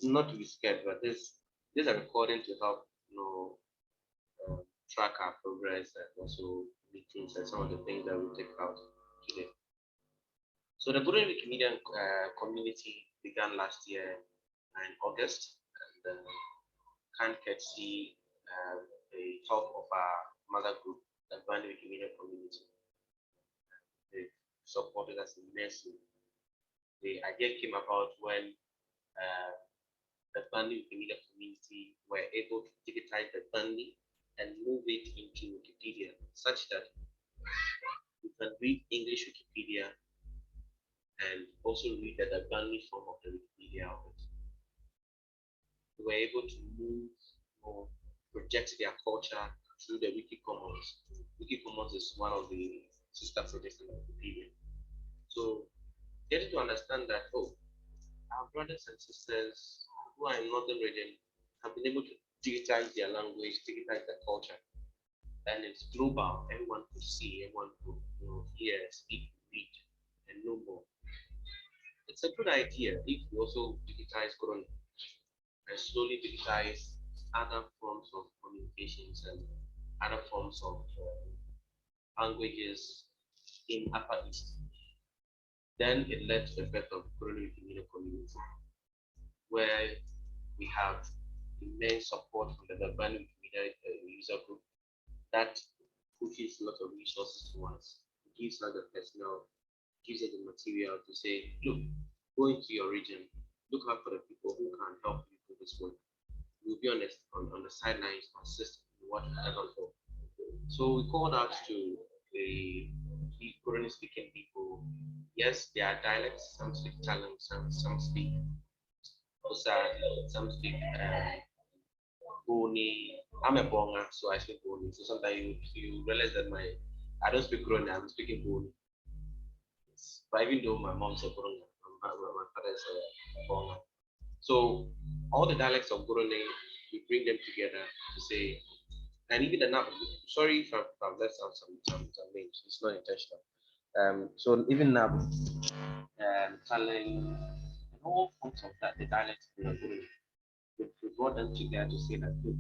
not to be scared, but this a recording to help track our progress and also meetings and some of the things that we take out today. So the Gurene Wikimedia community began last year in August, and can see the help of our mother group, the Gurene Wikimedia Community. They supported us immensely. The idea came about when the Gurene Wikimedia Community were able to digitize the Gurene and move it into Wikipedia, such that you can read English Wikipedia and also read the Gurene form of the Wikipedia of it. We were able to move or project their culture through the Wiki Commons. Wiki Commons is one of the sister projects in Wikipedia. So getting to understand that, our brothers and sisters who are in Northern region have been able to digitize their language, digitize their culture. And it's global. Everyone could see, everyone could hear, speak, read, and know more. It's a good idea if we also digitize Gurene and slowly digitize other forms of communications and other forms of languages in Upper East. Then it led to the birth of Gurene Wikimedia Community, where we have immense support from the Gurene Wikimedia user group that pushes a lot of resources to us. It gives us the personnel, gives us the material to say, look, go into your region, look out for the people who can help you do this work. We'll be on the sidelines to assist in what you have done for. So we called out to the Gurene speaking people. Yes, there are dialects, some speak Talang, some speak Osa, some speak Boni. I'm a Bonga, so I speak Boni. So sometimes you realize that I don't speak Gurene, I'm speaking Boni. But even though my mom's a Gurene, my father is a Bonga. So all the dialects of Gurene, we bring them together to say, and even the Nab, sorry if I've left out some names, it's not intentional. So even Nab, Talang, and all forms of that, the dialects of Gurene, we brought them together to say that, look,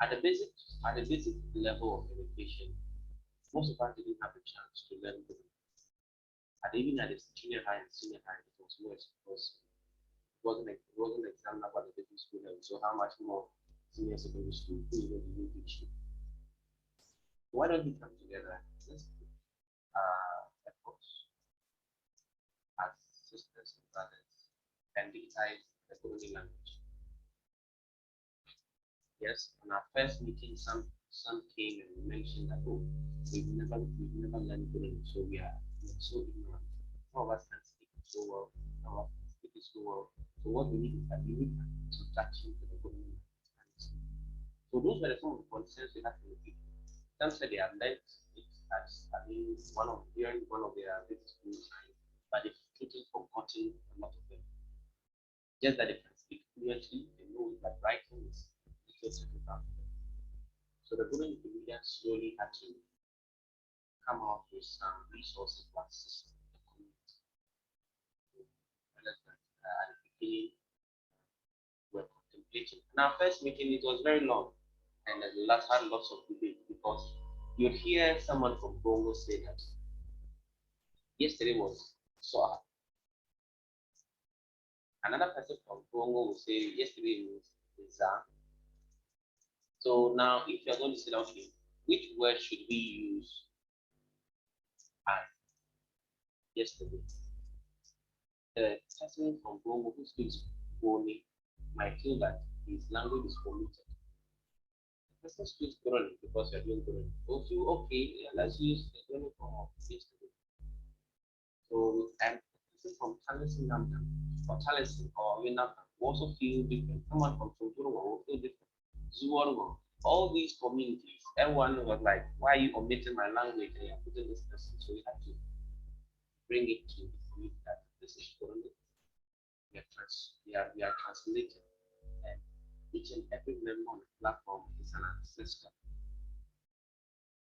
at the basic level of education, most of us didn't have a chance to learn Gurene. And even at the junior high and senior high, it was worse because it wasn't examined about the different school level. So how much more senior secondary school who even the new teaching? Why don't we come together? Let's put efforts as sisters and brothers and digitize the Gurene language. Yes, on our first meeting, some came and mentioned that we've never learned Gurene, so we're so ignorant. Some of us can speak it so well, some of us can speak it so well. So what we need is that we need introduction to the Gurene language. So those were some of the concerns we had from the people. Some said they have learned it as one of their basic schools, but they've totally forgotten a lot of them. Just that they can speak fluently, they know that writing is so the Gurene Wikimedia slowly had to come out with some resources to assist the community. At the beginning, we were contemplating. In our first meeting, it was very long, and the last had lots of debate because you'd hear someone from Bongo say that yesterday was so hard. Another person from Bongo will say yesterday was bizarre. So now, if you're going to say, okay, which word should we use as yesterday? The person from Bongo who speaks Boni might feel that his language is polluted. The person speaks Gurene because you're doing Gurene. Will feel okay, yeah, let's use the Gurene form of yesterday. So, and the person from Taliesin Namdam or Taliesin or Yunamdam will also feel different. Someone from Tujuru will feel different. Zuwargo, all these communities, everyone was like, why are you omitting my language and you're putting this person? So we have to bring it to the community that this is Gurene. We are translating, and each and every member on the platform is an ancestor.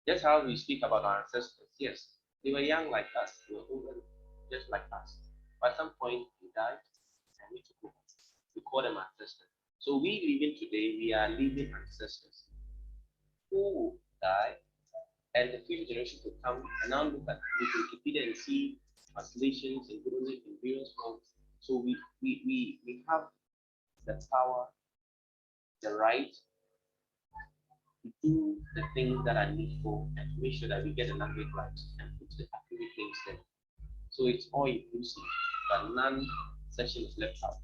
Just how we speak about our ancestors, yes, they were young like us, they were older just like us. But at some point, they died, and we took over. We call them ancestors. So we living today, we are living ancestors who will die, and the future generation will come and now look at Wikipedia and see translations and in various forms. So we have the power, the right to do the things that are needful and to make sure that we get the language right and put the accurate things there. So it's all inclusive, but none section is left out.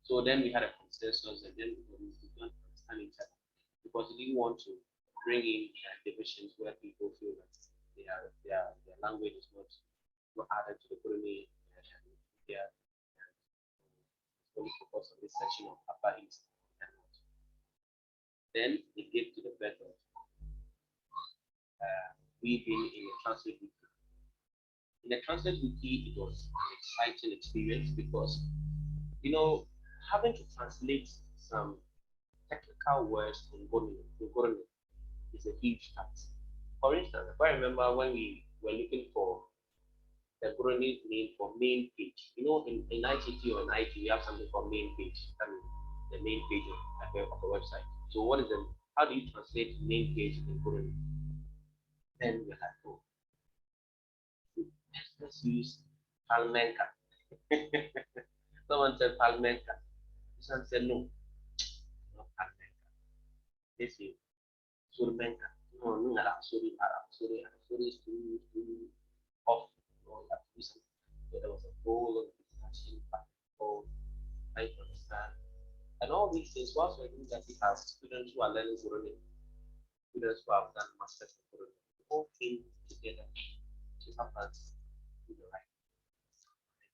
So then we had a consensus, and then we began to understand each other because we didn't want to bring in divisions where people feel that their language is not added to the Gurene Wikimedia and only focus on this section of Upper East and North. Then it gave to the birth of we being in a translate wiki. In a translate wiki, it was an exciting experience because having to translate some technical words in Gurene is a huge task. For instance, I remember when we were looking for the Gurene name for main page. In ICT or in IT, we have something called main page. I mean, the main page of the website. So what is how do you translate main page in Gurene? Then we're like, oh, let's use Palmenka. Someone said Palmenka. Someone said no, not Palmenka. This is Surmenka. No, sorry is too off. So there was a goal of discussion back and forth, trying to understand. And all these things, whilst we're doing that, we have students who are learning Gurene, students who have done masters in Gurene. We all came together to help us do the right thing,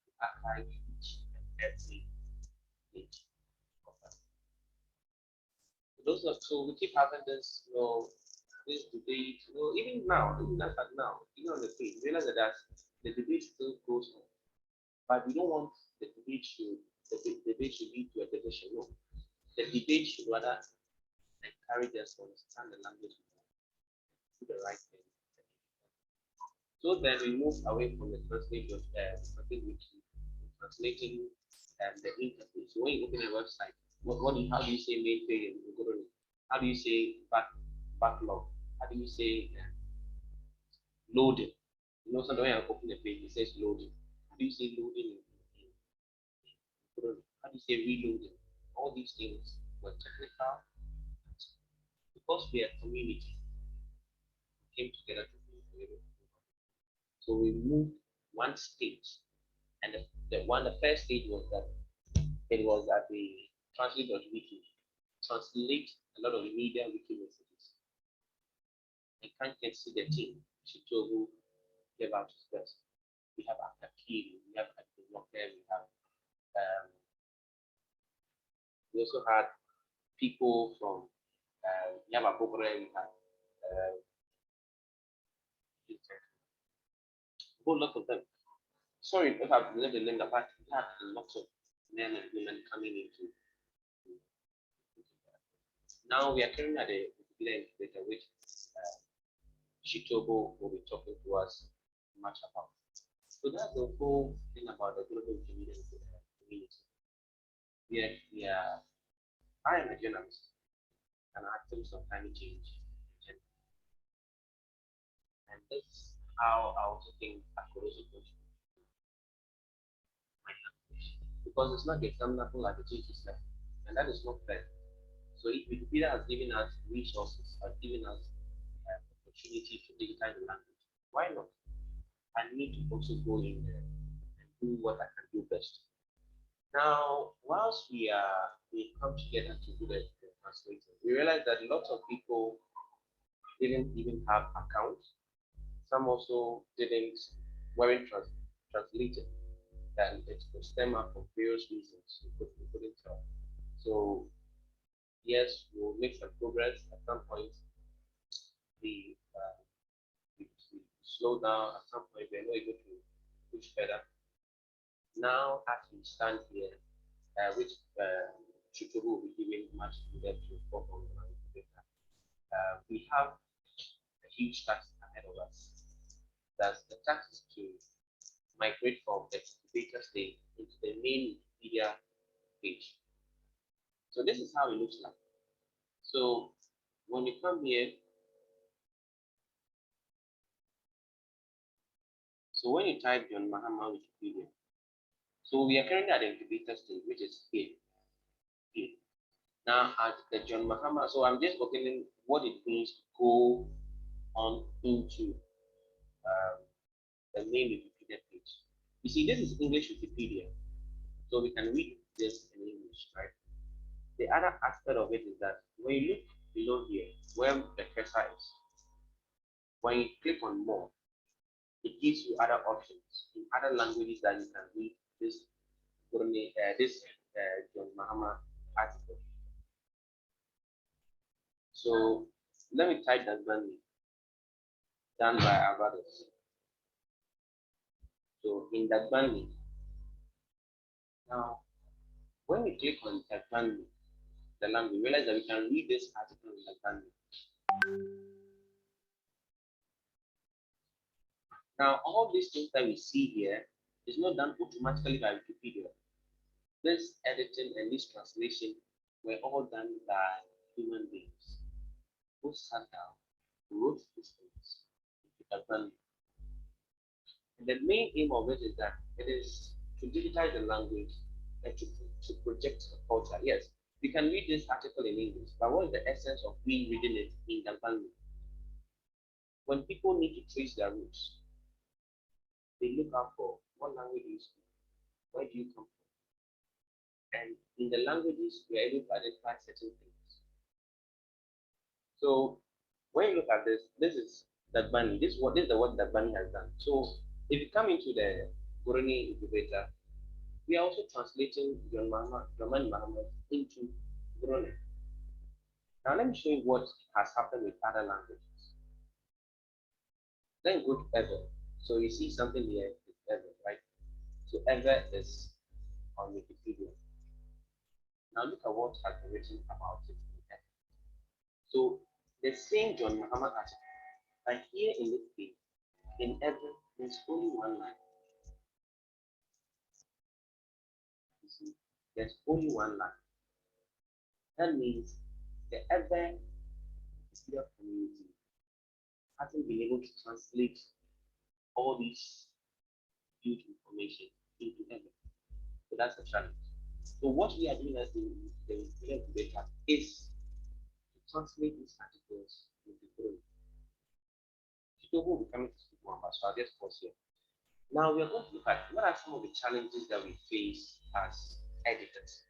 to archive each and every page of us. So we keep having this, this debate, even now, even as at now, even on the page, realize that the debate still goes on. But we don't want the debate should lead to a division. No. The debate should rather encourage us to understand the language and do the right thing. So then we move away from the translation of translating the interface. So when you open a website, how do you say main page in Gurene? How do you say backlog? How do you say loading? Sometimes when I open the page, it says loading. How do you say loading in Gurene? How do you say reloading? All these things were technical. Because we are a community, we came together to be able to do it. So we moved one stage, and the first stage was that it was at the translate.wiki, translate a lot of media wiki messages. And can see the team, Chitobu gave out his best. We have Akakiri, we have Akinoke, we also had people from Yababogre, we had a whole lot of them. Sorry if I've left the name, but we had lots of men and women coming into. Now we are currently at the Wikipedia incubator, which Shitobo will be talking to us much about. So that's the whole thing about the global Wikimedia community. I am a journalist and activist on climate change. And that's how I also think I could also contribute to my language. Because it's not examinable like the change is left. And that is not fair. So if Wikipedia has given us resources, has given us opportunity to digitize the language, why not? I need to also go in there and do what I can do best. Now, whilst we come together to do the translation, we realize that lots of people didn't even have accounts. Some also weren't translated, and it could stem out from various reasons we couldn't tell. So yes, we'll make some progress. At some point, we slow down. At some point, we're not able to push further. Now, as we stand here, which Chutobu will be giving much to them to report on we have a huge task ahead of us. That's the task is to migrate from the incubator stage into the main Wikipedia page. So this is how it looks like. So when you come here, so when you type John Mahama Wikipedia, so we are currently at the incubator stage, which is here. Now at the John Mahama, so I'm just opening what it means to go on into um, the main Wikipedia page. You see, this is English Wikipedia, so we can read this in English, right? The other aspect of it is that when you look below here, where the cursor is, when you click on more, it gives you other options in other languages that you can read this John Mahama article. So let me type that manually, done by our brothers. So in that banding, now when we click on that banding, the language, we realize that we can read this article in that banding. Now all these things that we see here is not done automatically by Wikipedia. This editing and this translation were all done by human beings who sat down, who wrote these things into that banding. And the main aim of it is that it is to digitize the language and to project the culture. Yes, we can read this article in English, but what is the essence of we reading it in the language? When people need to trace their roots, they look out for what language do you speak, where do you come from? And in the languages, we are able to identify certain things. So when you look at this, this is that bunny. This is the work that bunny has done. So if you come into the Gurene incubator, we are also translating John Muhammad into Gurene. Now let me show you what has happened with other languages. Then go to Ever. So you see something here with Ever, right? So Ever is on Wikipedia. Now look at what has been written about it in Ever. So the same John Muhammad article, and here in this page, in Ever, there's only one line. You see, there's only one line. That means the Ever Wikipedia community hasn't been able to translate all these huge information into Ever. So that's a challenge. So what we are doing as the Wikipedia incubator is to translate these articles into Gurene. People will be coming to speak more about, so I'll just pause here. Now we are going to look at what are some of the challenges that we face as editors.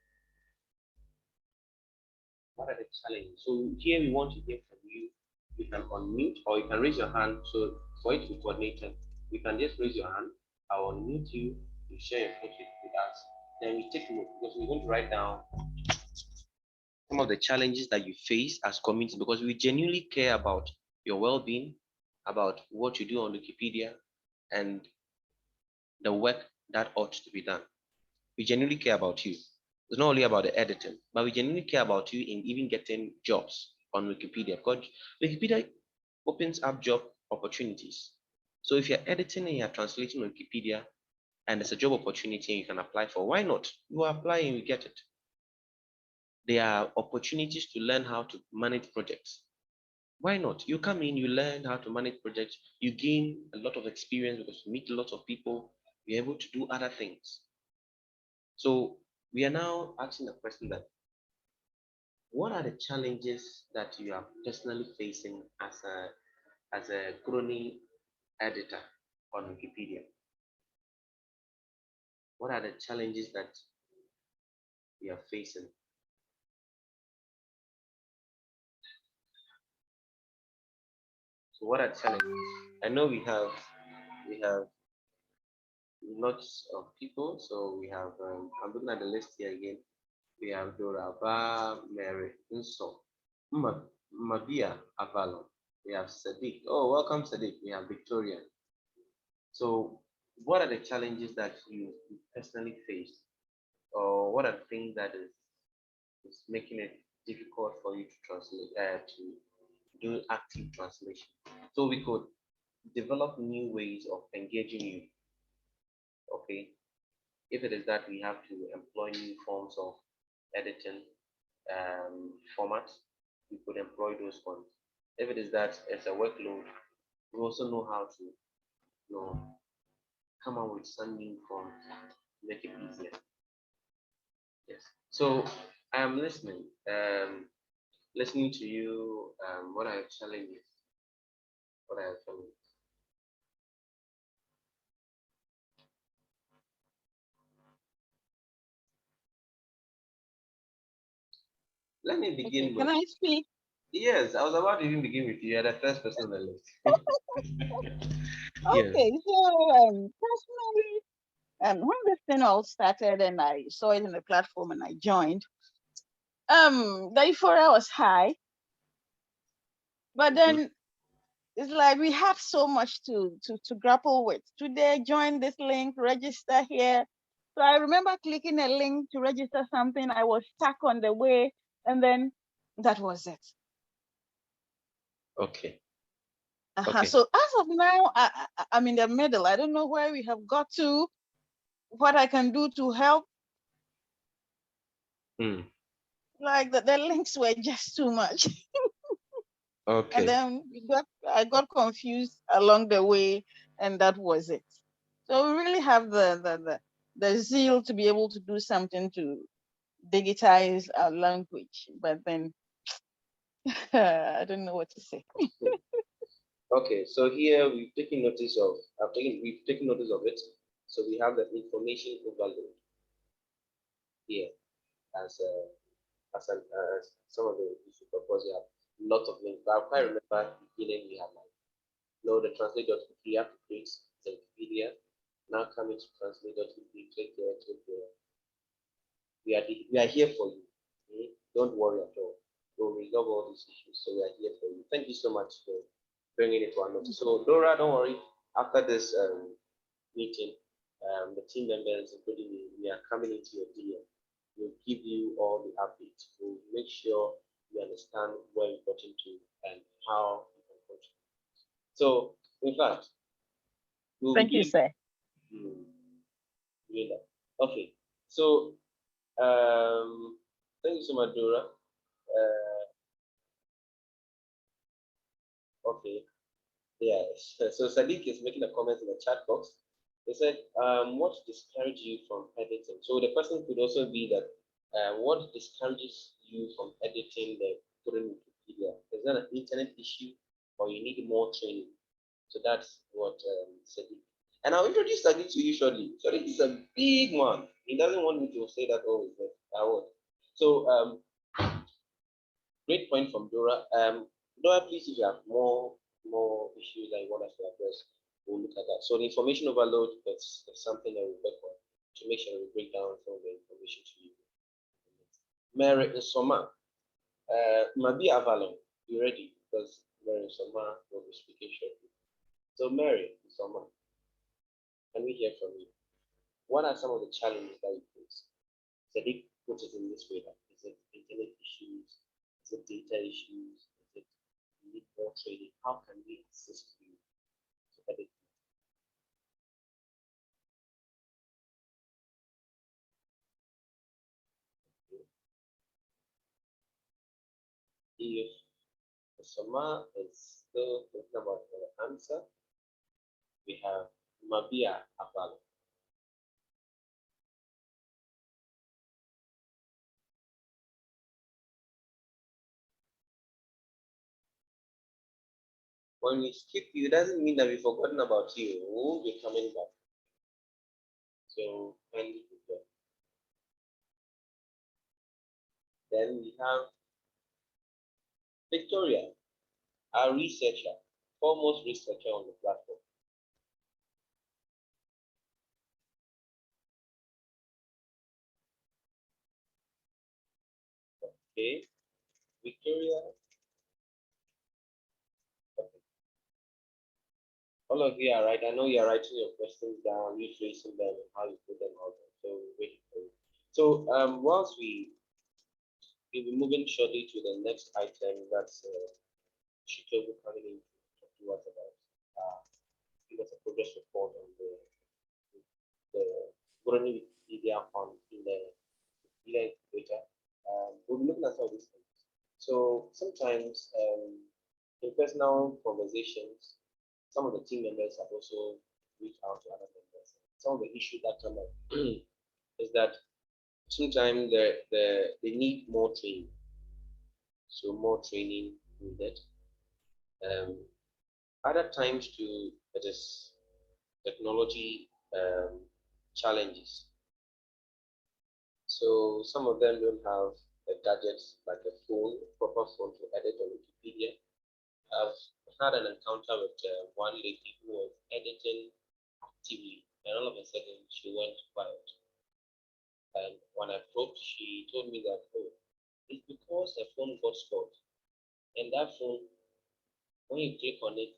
What are the challenges? So here we want to hear from you. You can unmute or you can raise your hand. So for it to be coordinated, you can just raise your hand. I'll unmute you. You share your thoughts with us. Then we take note because we're going to write down some of the challenges that you face as community because we genuinely care about your well-being, about what you do on Wikipedia, and the work that ought to be done. We genuinely care about you. It's not only about the editing, but we genuinely care about you in even getting jobs on Wikipedia because Wikipedia opens up job opportunities. So if you're editing and you're translating on Wikipedia and there's a job opportunity and you can apply for, why not? You apply and you get it. There are opportunities to learn how to manage projects. Why not? You come in, you learn how to manage projects, you gain a lot of experience because you meet a lot of people, you're able to do other things. So we are now asking the question that what are the challenges that you are personally facing as a Gurene editor on Wikipedia? What are the challenges that you are facing? So what are challenges? I know we have lots of people. So we have I'm looking at the list here again. We have Doraba, Mary, Unso, Mabia, Avalon. We have Sadiq. Oh, welcome Sadiq. We have Victoria. So what are the challenges that you personally face? Or what are the things that is making it difficult for you to translate, to do active translation? So we could develop new ways of engaging you. Okay. If it is that we have to employ new forms of editing formats, we could employ those ones. If it is that it's a workload, we also know how to, come up with some new forms to make it easier. Yes. So I'm listening. Listening to you. What are your challenges? What are your challenges? Let me begin with. Can I speak? Yes, I was about to even begin with you. You're the first person on the list. Yes. Okay, so personally, when this thing all started and I saw it in the platform and I joined, the euphoria was high, but Mhm. then it's like we have so much to grapple with. Today, join this link, register here. So I remember clicking a link to register something. I was stuck on the way, and then that was it. Okay. Uh-huh. Okay. So as of now, I'm in the middle. I don't know where we have got to, what I can do to help. Hmm. Like the links were just too much. And Okay. then I got confused along the way, and that was it. So we really have the zeal to be able to do something to digitize our language, but then I don't know what to say. Okay. So here we've taken notice of it. So we have the information overload here as some of the issues. Of course, we have lots of links. But I quite remember beginning we have like the translate.wiki, you have to create the Wikipedia. Now coming to translate.wiki, click here, click here. We are here for you. Okay? Don't worry at all. We'll resolve all these issues. So we are here for you. Thank you so much for bringing it to our notice. So Dora, don't worry. After this meeting, the team members, including me, we are coming into your DM. We'll give you all the updates. We'll make sure you understand where you got into and how you can contribute. So, in fact, we'll Thank you, begin sir. doing that. Okay. So, thank you so much, Dora. Okay. Yes. So Sadiq is making a comment in the chat box. They said, what discourages you from editing? So the person could also be that, what discourages you from editing the Gurene Wikipedia? Is that an internet issue or you need more training? So that's what Sadiq. And I'll introduce Sadiq to you shortly. Sadiq is a big one. He doesn't want me to say that, oh, is that I would. So great point from Dora. Dora, please, if you have more issues that you want us to address, we'll look at that. So the information overload, that's something that we work on to make sure we break down some of the information to you. Mary Nsoma, Mabi Avalon, you ready? Because Mary Nsoma will be speaking shortly. So Mary Nsoma, can we hear from you? What are some of the challenges that you face? Sadiq put it in this way: that is it internet issues, is it data issues, is it need more training? How can we assist you to edit? If the Soma is still thinking about the answer, we have Mabia Abalo. When we skip you, it doesn't mean that we've forgotten about you. We will be coming back. So kindly prepare. Then we have Victoria, our researcher, foremost researcher on the platform. Okay, Victoria. Okay. All of you are right. I know you're writing your questions down, rephrasing them, and how you put them out there. So we're waiting for you. So whilst we'll be moving shortly to the next item, that's Shitobu coming in to talk to us about, give us a progress report on the Gurene Wikipedia on in the Wikipedia incubator. We'll be looking at some of these things. So sometimes in personal conversations, some of the team members have also reached out to other members. Some of the issues that come up is that sometimes they need more training. So more training needed. Other times too, it is technology challenges. So some of them don't have a gadget like a phone, proper phone to edit on Wikipedia. I've had an encounter with one lady who was editing actively, and all of a sudden she went quiet. And when I probed, she told me that, oh, it's because her phone got spoiled. And that phone, when you click on it,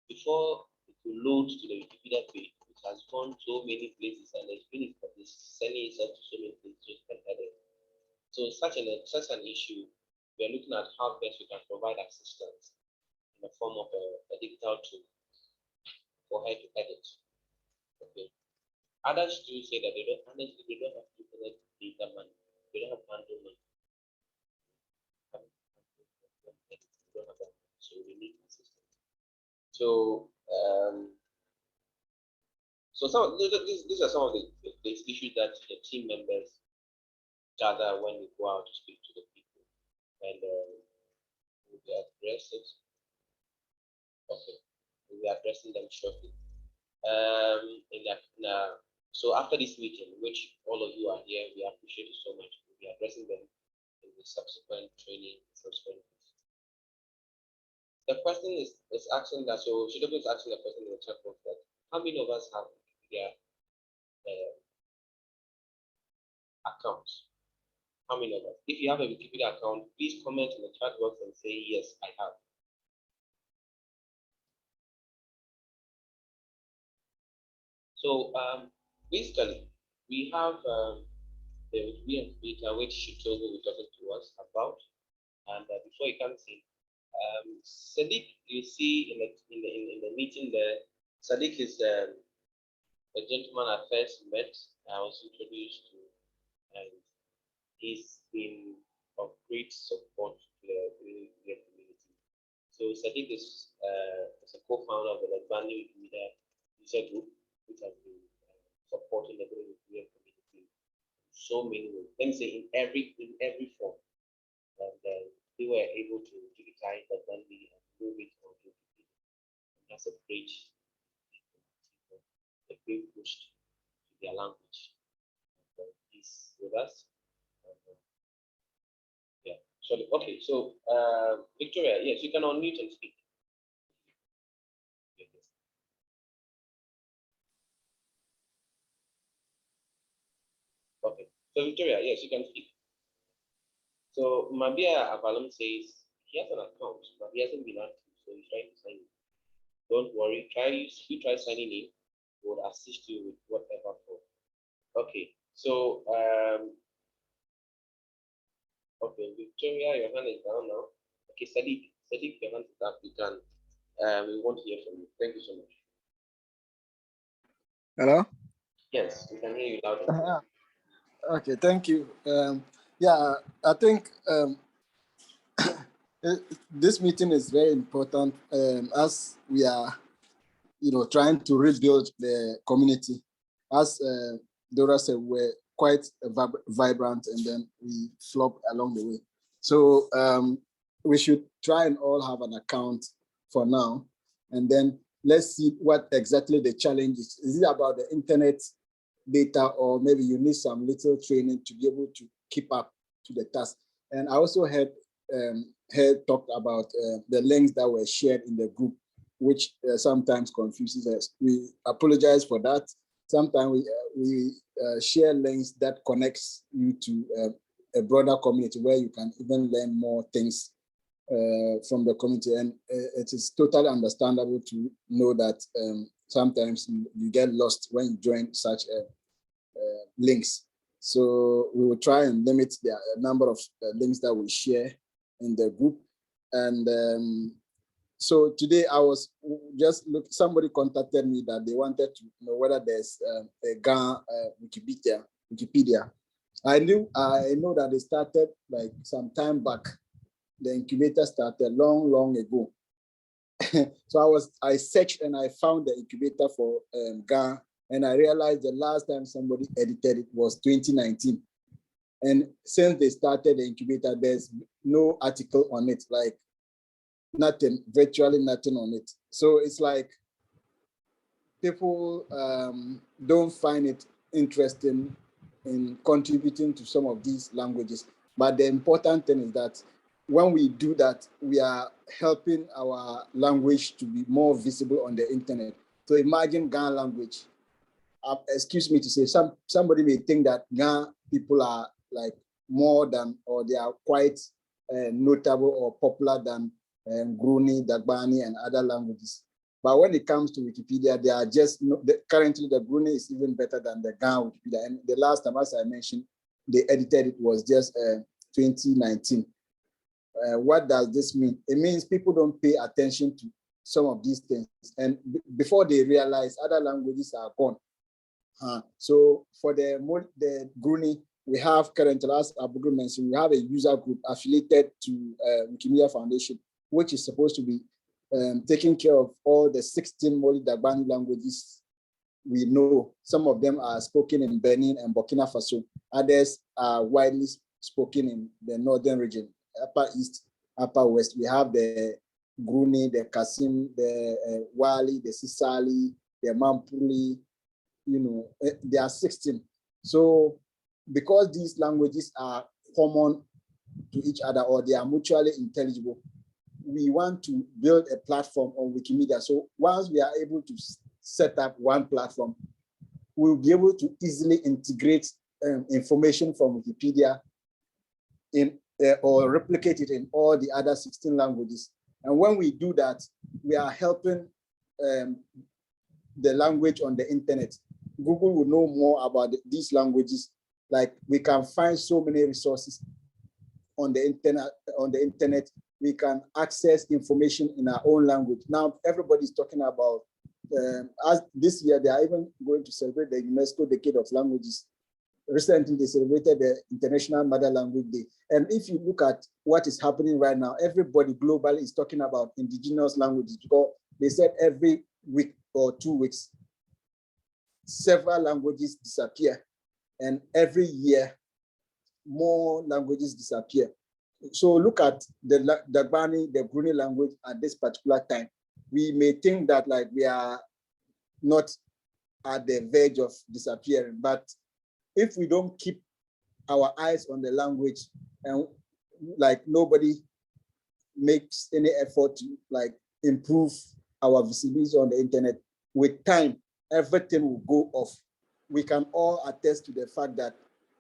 before it will load to the Wikipedia page, it has gone so many places and it's sending itself to so many places so it can edit. So such an issue, we are looking at how best we can provide assistance in the form of a digital tool for her to edit. Okay. Others do say that they don't have internet data money. They don't have handle money. They don't have that, so they need assistance. So these are some of the issues that the team members gather when we go out to speak to the people, and we'll be addressing. Okay, we'll be addressing them shortly. So after this meeting, which all of you are here, we appreciate it so much. We'll be addressing them in the subsequent training, The question is asking that, so Shidobu is asking the question in the chat box that how many of us have their accounts? How many of us? If you have a Wikipedia account, please comment in the chat box and say yes, I have. So basically, we have the Wikipedia incubator which Shitobu will be talking to us about. And before you can see, Sadiq, you see in the meeting there, Sadiq is a gentleman I first met. I was introduced to, and he's been of great support to the community. So Sadiq is a co-founder of the Wikimedia user group, which has been supporting the Wikimedia community in so many ways. Let me say in every form. And they were able to digitize the Gandhi and move it onto Wikipedia. And that's a great boost to their language. He's with us. Yeah. Sorry. Okay. So Victoria, yes, you can unmute and speak. Okay. So Victoria, yes, you can speak. So Mabia Avalon says he has an account, but he hasn't been active, so he's trying to sign in. Don't worry, try signing in. We'll assist you with whatever form. Okay, so okay, Victoria, your hand is down now. Okay, Sadiq, your hand is up. You can. We want to hear from you. Thank you so much. Hello. Yes, we can hear you loud and clear. Okay, thank you. Yeah, I think this meeting is very important as we are, trying to rebuild the community. As Dora said, we're quite vibrant, and then we flop along the way. So we should try and all have an account for now, and then let's see what exactly the challenge is. Is it about the internet data, or maybe you need some little training to be able to keep up to the task? And I also heard talked about the links that were shared in the group, which sometimes confuses us. We apologize for that. Sometimes we share links that connects you to a broader community where you can even learn more things from the community. And it is totally understandable to know that sometimes you get lost when you join such links. So we will try and limit the number of links that we share in the group. And So today I was just somebody contacted me that they wanted to know whether there's a Ghana Wikipedia. I know that they started like some time back. The incubator started long ago. So I searched and I found the incubator for Ghana, and I realized the last time somebody edited it was 2019. And since they started the incubator, there's no article on it, like nothing, virtually nothing on it. So it's like people don't find it interesting in contributing to some of these languages. But the important thing is that when we do that, we are helping our language to be more visible on the internet. So imagine Ghana language. Excuse me to say, somebody may think that Ghana people are like more than, or they are quite notable or popular than Gurene, Dagbani, and other languages. But when it comes to Wikipedia, they are just, currently the Gurene is even better than the Ghana Wikipedia. And the last time, as I mentioned, they edited it was just 2019. What does this mean? It means people don't pay attention to some of these things. And before they realize, other languages are gone. So for the Gurene, we have currently, as Abu mentioned, we have a user group affiliated to Wikimedia Foundation, which is supposed to be taking care of all the 16 Moli Dagbani languages we know. Some of them are spoken in Benin and Burkina Faso. Others are widely spoken in the northern region, Upper East, Upper West. We have the Gurene, the Kasim, the Wali, the Sisali, the Mampuli. There are 16. So because these languages are common to each other, or they are mutually intelligible, we want to build a platform on Wikimedia. So once we are able to set up one platform, we'll be able to easily integrate information from Wikipedia in or replicate it in all the other 16 languages. And when we do that, we are helping the language on the internet. Google will know more about these languages. Like, we can find so many resources on the internet. We can access information in our own language. Now, everybody's talking about, as this year, they are even going to celebrate the Unesco Decade of Languages. Recently, they celebrated the International Motherland Weekday. And if you look at what is happening right now, everybody globally is talking about indigenous languages, because they said every week or 2 weeks, several languages disappear. And every year, more languages disappear. So look at the Dagbani, the Gurene language at this particular time. We may think that like we are not at the verge of disappearing, but if we don't keep our eyes on the language, and like nobody makes any effort to like improve our visibility on the internet, with time, everything will go off. We can all attest to the fact that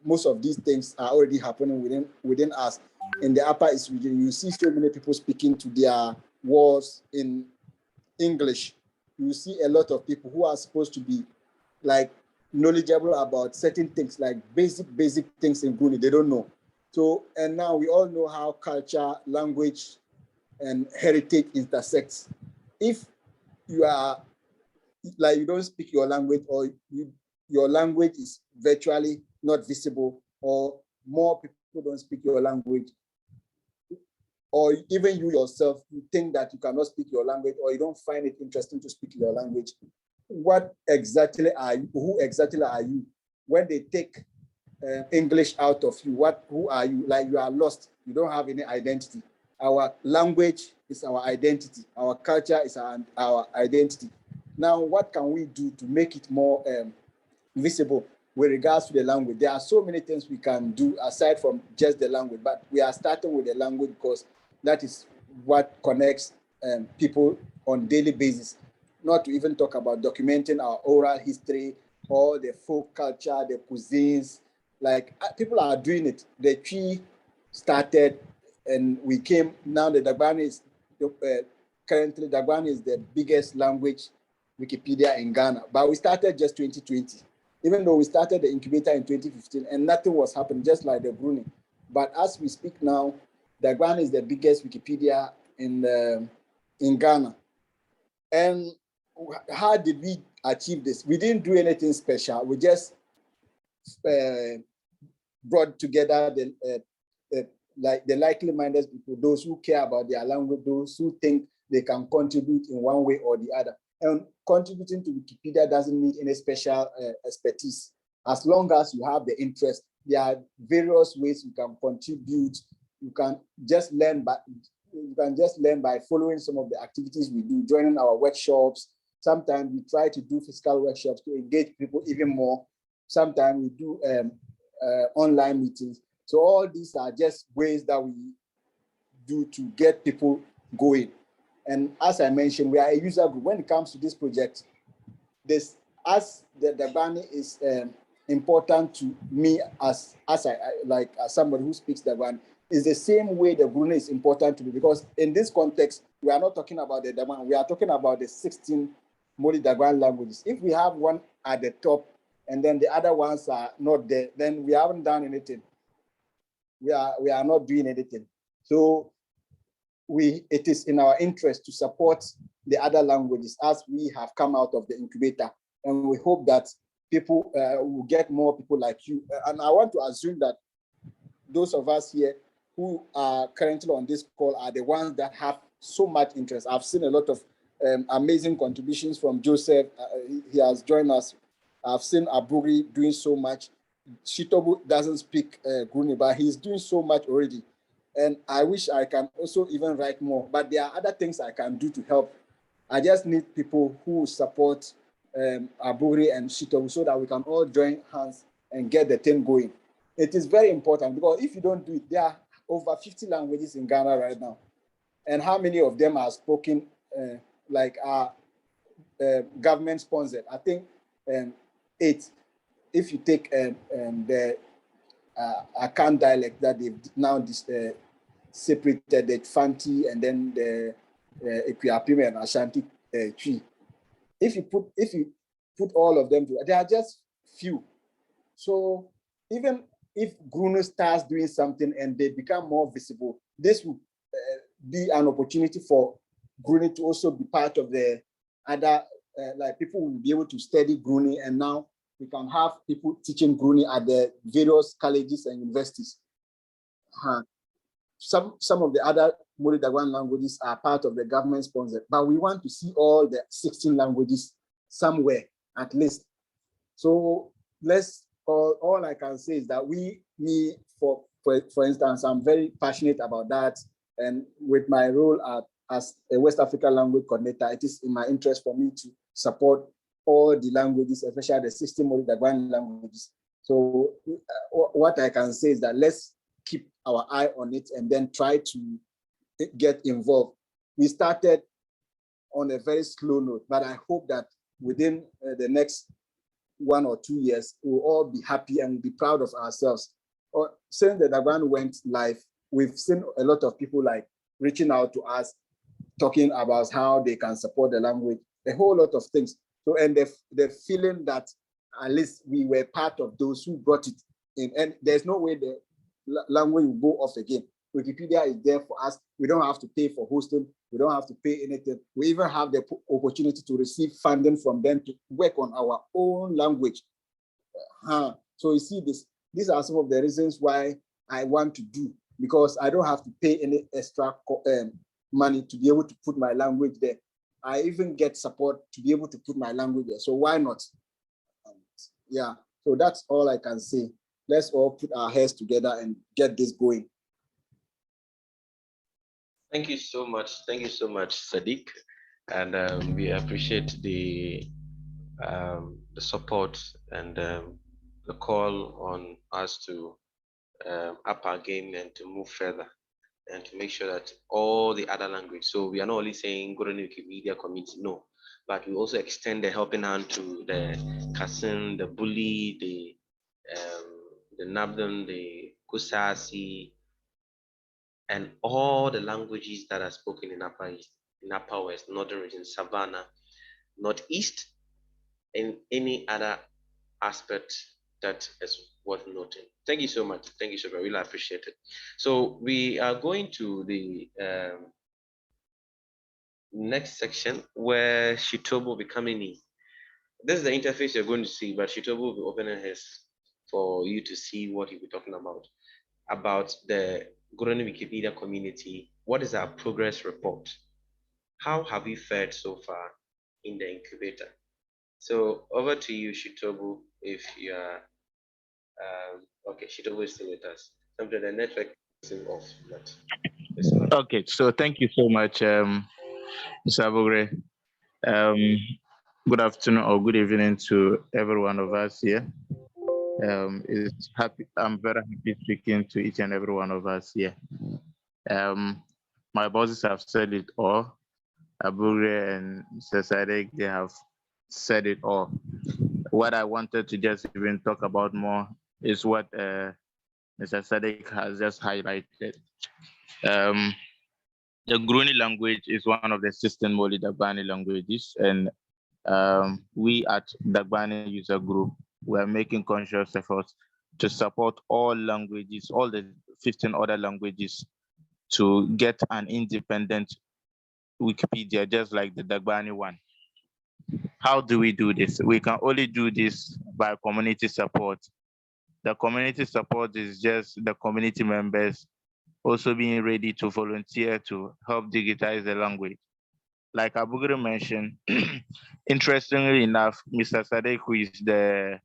most of these things are already happening within us. In the Upper East region, you see so many people speaking to their walls in English. You see a lot of people who are supposed to be like knowledgeable about certain things, like basic things in Gurene, they don't know. So, and now we all know how culture, language, and heritage intersects. If you are like, you don't speak your language, or your language is virtually not visible, or more people don't speak your language, or even you yourself, you think that you cannot speak your language, or you don't find it interesting to speak your language, what exactly are you? Who exactly are you? When they take English out of you, who are you? Like, you are lost. You don't have any identity. Our language is our identity. Our culture is our identity. Now, what can we do to make it more visible with regards to the language? There are so many things we can do aside from just the language, but we are starting with the language because that is what connects people on daily basis. Not to even talk about documenting our oral history, or the folk culture, the cuisines. Like, people are doing it. The tree started and we came. Now the Dagbani is, currently Dagbani is the biggest language Wikipedia in Ghana. But we started just 2020. Even though we started the incubator in 2015 and nothing was happening, just like the Gurene. But as we speak now, Dagbani is the biggest Wikipedia in in Ghana. And how did we achieve this? We didn't do anything special. We just brought together like the likely-minded people, those who care about their language, those who think they can contribute in one way or the other. And contributing to Wikipedia doesn't need any special expertise. As long as you have the interest, there are various ways you can contribute. You can just learn by following some of the activities we do, joining our workshops. Sometimes we try to do physical workshops to engage people even more. Sometimes we do online meetings. So all these are just ways that we do to get people going. And as I mentioned, we are a user group. When it comes to this project, the Dagbani is important to me as somebody who speaks Dagbani. Is the same way the Gurene is important to me, because in this context, we are not talking about the Dagbani, we are talking about the 16 Modi Dagbani languages. If we have one at the top and then the other ones are not there, then we haven't done anything. We are not doing anything. So it is in our interest to support the other languages as we have come out of the incubator. And we hope that people will get more people like you. And I want to assume that those of us here who are currently on this call are the ones that have so much interest. I've seen a lot of amazing contributions from Joseph. He has joined us. I've seen Aburi doing so much. Shitobu doesn't speak Gurene, but he's doing so much already. And I wish I can also even write more, but there are other things I can do to help. I just need people who support Aburi and Shitobu so that we can all join hands and get the thing going. It is very important, because if you don't do it, there are over 50 languages in Ghana right now. And how many of them are spoken government sponsored? I think 8. If you take the Akan dialect that they've now separated, the Fanti and then the Equiapime and Ashanti Twi. If you put all of them together, they are just few. So even if Gurene starts doing something and they become more visible, this will be an opportunity for Gurene to also be part of the other, like people will be able to study Gurene, and now we can have people teaching Gurene at the various colleges and universities. Some of the other Modi Dagbani languages are part of the government sponsored, but we want to see all the 16 languages somewhere at least. So all I can say is that for instance, I'm very passionate about that. And with my role as a West African language coordinator, it is in my interest for me to support all the languages, especially the 16 Modi Dagbani languages. So what I can say is that let's keep our eye on it and then try to get involved. We started on a very slow note, but I hope that within the next 1 or 2 years, we'll all be happy and be proud of ourselves. Since the Dagbani went live, we've seen a lot of people like reaching out to us, talking about how they can support the language, a whole lot of things. So, and the feeling that at least we were part of those who brought it in, and there's no way the language will go off again. Wikipedia is there for us. We don't have to pay for hosting. We don't have to pay anything. We even have the opportunity to receive funding from them to work on our own language. So you see, these are some of the reasons why I want to do, because I don't have to pay any extra money to be able to put my language there. I even get support to be able to put my language there. So why not? Yeah, so that's all I can say. Let's all put our heads together and get this going. Thank you so much. Thank you so much, Sadiq. And we appreciate the support and the call on us to up our game and to move further and to make sure that all the other language. So we are not only saying Gurene Wikimedia Community, no, but we also extend the helping hand to the Kasim, the Bully, the Nabdon, the Kusasi, and all the languages that are spoken in Upper West, Northern Region, Savannah, Northeast, and any other aspect that is worth noting. Thank you so much. Thank you so much. I really appreciate it. So we are going to the next section where Shitobu will be coming in. This is the interface you're going to see, but Shitobu will be opening his for you to see what he'll be talking about the Gurene Wikipedia community. What is our progress report? How have we fared so far in the incubator? So over to you, Shitobu, if you are okay. Shitobu is still with us. Sometimes the network is off, but it's not. Okay, so thank you so much, Mr. Abogre. Good afternoon or good evening to every one of us here. I'm very happy speaking to each and every one of us here. My bosses have said it all. Abogre and Mr. Sadek, they have said it all. What I wanted to just even talk about more is what Mr. Sadek has just highlighted. The Gurene language is one of the system Moli Dagbani languages, and we at Dagbani User Group, we are making conscious efforts to support all languages, all the 15 other languages, to get an independent Wikipedia, just like the Dagbani one. How do we do this? We can only do this by community support. The community support is just the community members also being ready to volunteer to help digitize the language. Like Abugre mentioned, interestingly enough, Mr. Sadek, who is the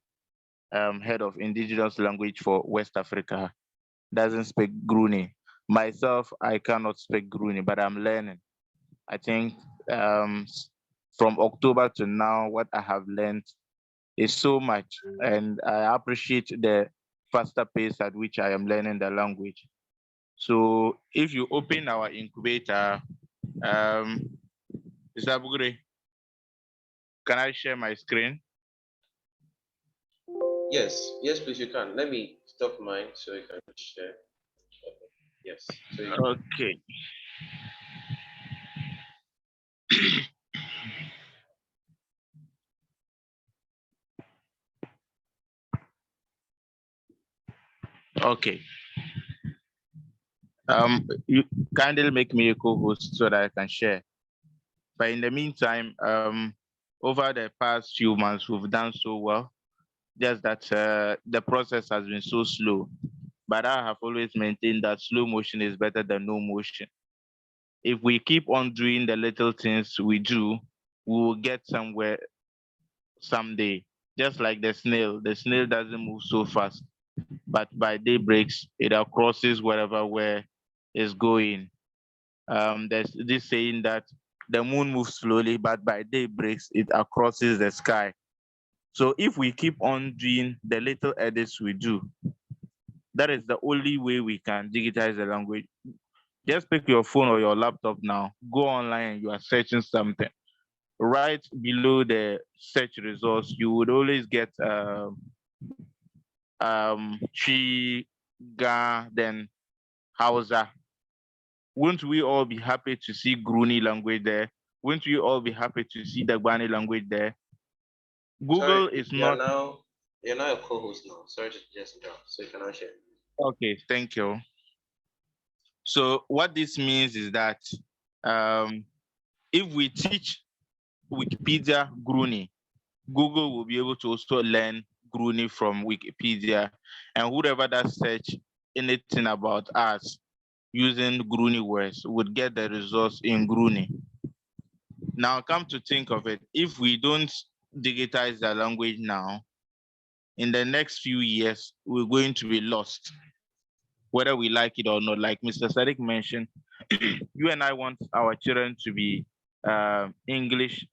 head of indigenous language for West Africa, doesn't speak Gurene. Myself, I cannot speak Gurene, but I'm learning. I think from October to now, what I have learned is so much, and I appreciate the faster pace at which I am learning the language. So if you open our incubator, Mr. Abugre, can I share my screen? Yes, yes, please, you can. Let me stop mine so you can share. Yes. So Okay. Okay. You kindly make me a co-host so that I can share. But in the meantime, over the past few months, we've done so well. Just that the process has been so slow. But I have always maintained that slow motion is better than no motion. If we keep on doing the little things we do, we will get somewhere someday. Just like the snail doesn't move so fast, but by day breaks, it crosses wherever where it's going. There's this saying that the moon moves slowly, but by day breaks, it crosses the sky. So if we keep on doing the little edits we do, that is the only way we can digitize the language. Just pick your phone or your laptop now, go online and you are searching something. Right below the search results, you would always get Chi, Ga, then Hausa. Wouldn't we all be happy to see Gurene language there? Wouldn't we all be happy to see the Dagbani language there? Google sorry, is not. You're now a co-host now. Sorry to just interrupt. So you cannot share. Okay, thank you. So what this means is that if we teach Wikipedia Gurene, Google will be able to also learn Gurene from Wikipedia, and whoever that search anything about us using Gurene words would get the results in Gurene. Now, come to think of it, if we don't digitize the language now, in the next few years, we're going to be lost, whether we like it or not. Like Mr. Sadiq mentioned, you and I want our children to be English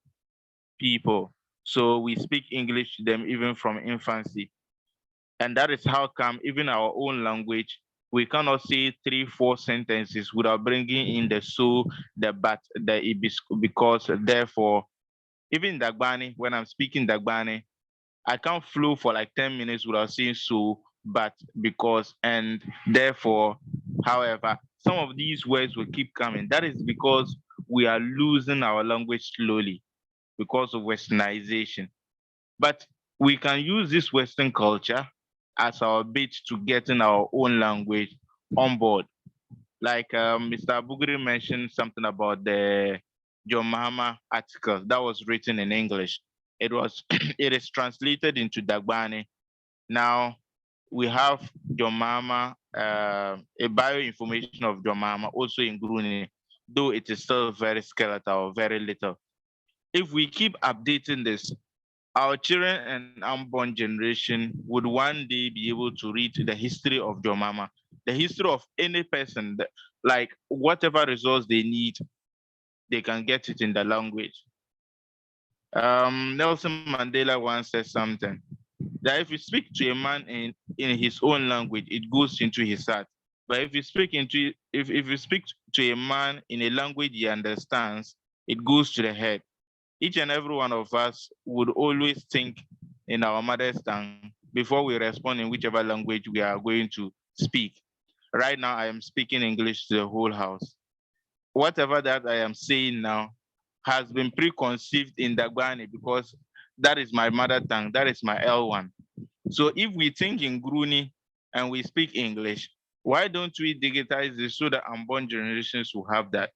people. So we speak English to them even from infancy. And that is how come even our own language, we cannot say 3-4 sentences without bringing in the so, the but, the because, therefore. Even Dagbani, when I'm speaking Dagbani, I can't flow for like 10 minutes without saying so, but, because, and therefore. However, some of these words will keep coming. That is because we are losing our language slowly because of westernization. But we can use this Western culture as our bait to getting our own language on board. Like Mr. Buguri mentioned something about the John Mahama article that was written in English. It was it is translated into Dagbani. Now we have John Mahama, a bioinformation of John Mahama also in Gurene, though it is still very skeletal, very little. If we keep updating this, our children and unborn generation would one day be able to read the history of John Mahama, the history of any person, like whatever resource they need, they can get it in the language. Nelson Mandela once said something that if you speak to a man in his own language, it goes into his heart. But if you speak to a man in a language he understands, it goes to the head. Each and every one of us would always think in our mother's tongue before we respond in whichever language we are going to speak. Right now, I am speaking English to the whole house. Whatever that I am saying now has been preconceived in Dagbani because that is my mother tongue, that is my L1. So if we think in Guruni and we speak English, why don't we digitize this so that unborn generations will have that?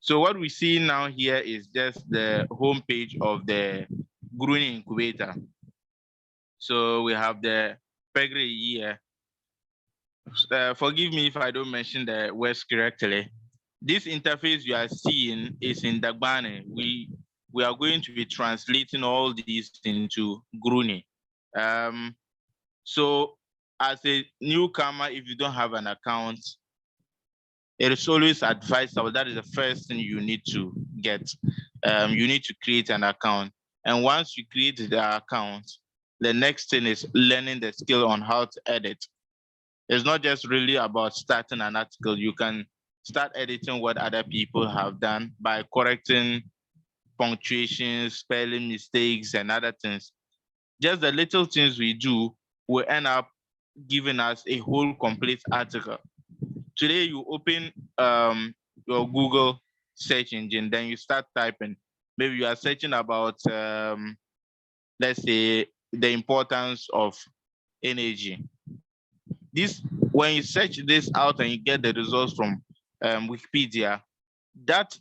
So what we see now here is just the homepage of the Gurene incubator. So we have the Pegre here. Forgive me if I don't mention the words correctly. This interface you are seeing is in Dagbani. We are going to be translating all these into Gurene. So as a newcomer, if you don't have an account, it is always advisable. That is the first thing you need to get. You need to create an account. And once you create the account, the next thing is learning the skill on how to edit. It's not just really about starting an article. You can start editing what other people have done by correcting punctuation, spelling mistakes, and other things. Just the little things we do will end up giving us a whole complete article. Today you open your Google search engine, then you start typing. Maybe you are searching about, let's say, the importance of energy. This, when you search this out and you get the results from Wikipedia, that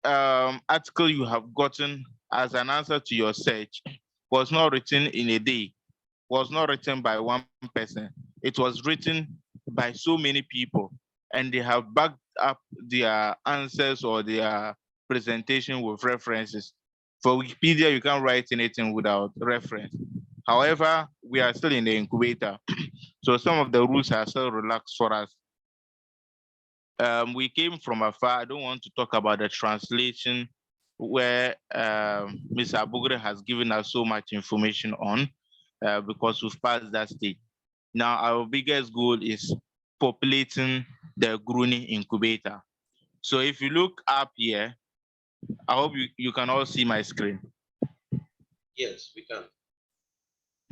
article you have gotten as an answer to your search was not written in a day, was not written by one person. It was written by so many people, and they have backed up their answers or their presentation with references. For Wikipedia, you can't write anything without reference. However, we are still in the incubator, so some of the rules are still relaxed for us. We came from afar. I don't want to talk about the translation where Ms. Abugre has given us so much information on because we've passed that stage. Now, our biggest goal is populating the Gurene incubator. So if you look up here, I hope you can all see my screen. Yes, we can.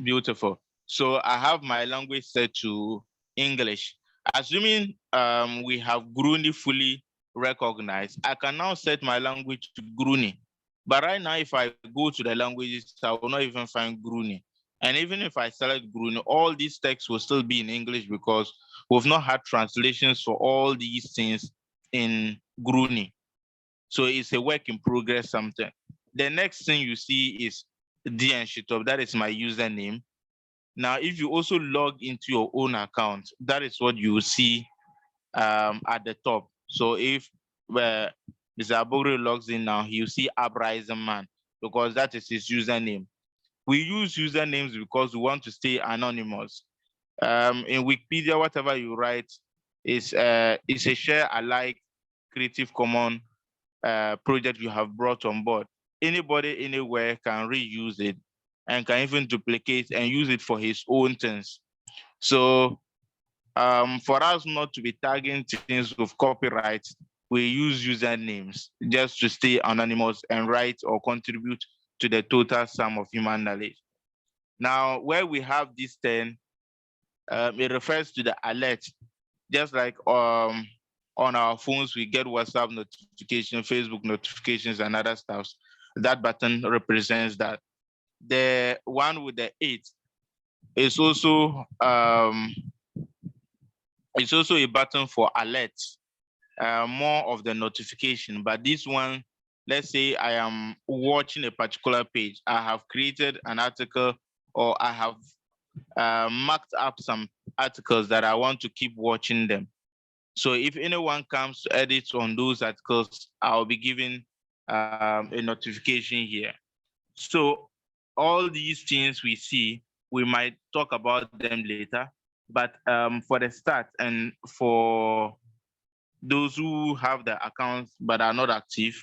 Beautiful. So I have my language set to English. Assuming we have Gurene fully recognized, I can now set my language to Gurene. But right now, if I go to the languages, I will not even find Gurene. And even if I select Gurene, all these texts will still be in English because we've not had translations for all these things in Gurene. So it's a work in progress something. The next thing you see is DN Shitop. That is my username. Now, if you also log into your own account, that is what you will see at the top. So if Mr. Abogre logs in now, he'll see Uprising Man because that is his username. We use usernames because we want to stay anonymous. In Wikipedia, whatever you write is a share alike Creative Commons project you have brought on board. Anybody anywhere can reuse it and can even duplicate and use it for his own things. So for us not to be tagging things with copyright, we use usernames just to stay anonymous and write or contribute to the total sum of human knowledge. Now, where we have this 10, it refers to the alert, just like on our phones, we get WhatsApp notifications, Facebook notifications, and other stuff. That button represents that. The one with the 8 is also it's also a button for alerts, more of the notification, but this one let's say I am watching a particular page. I have created an article, or I have marked up some articles that I want to keep watching them. So if anyone comes to edit on those articles, I'll be given a notification here. So all these things we see, we might talk about them later. But for the start, and for those who have the accounts but are not active,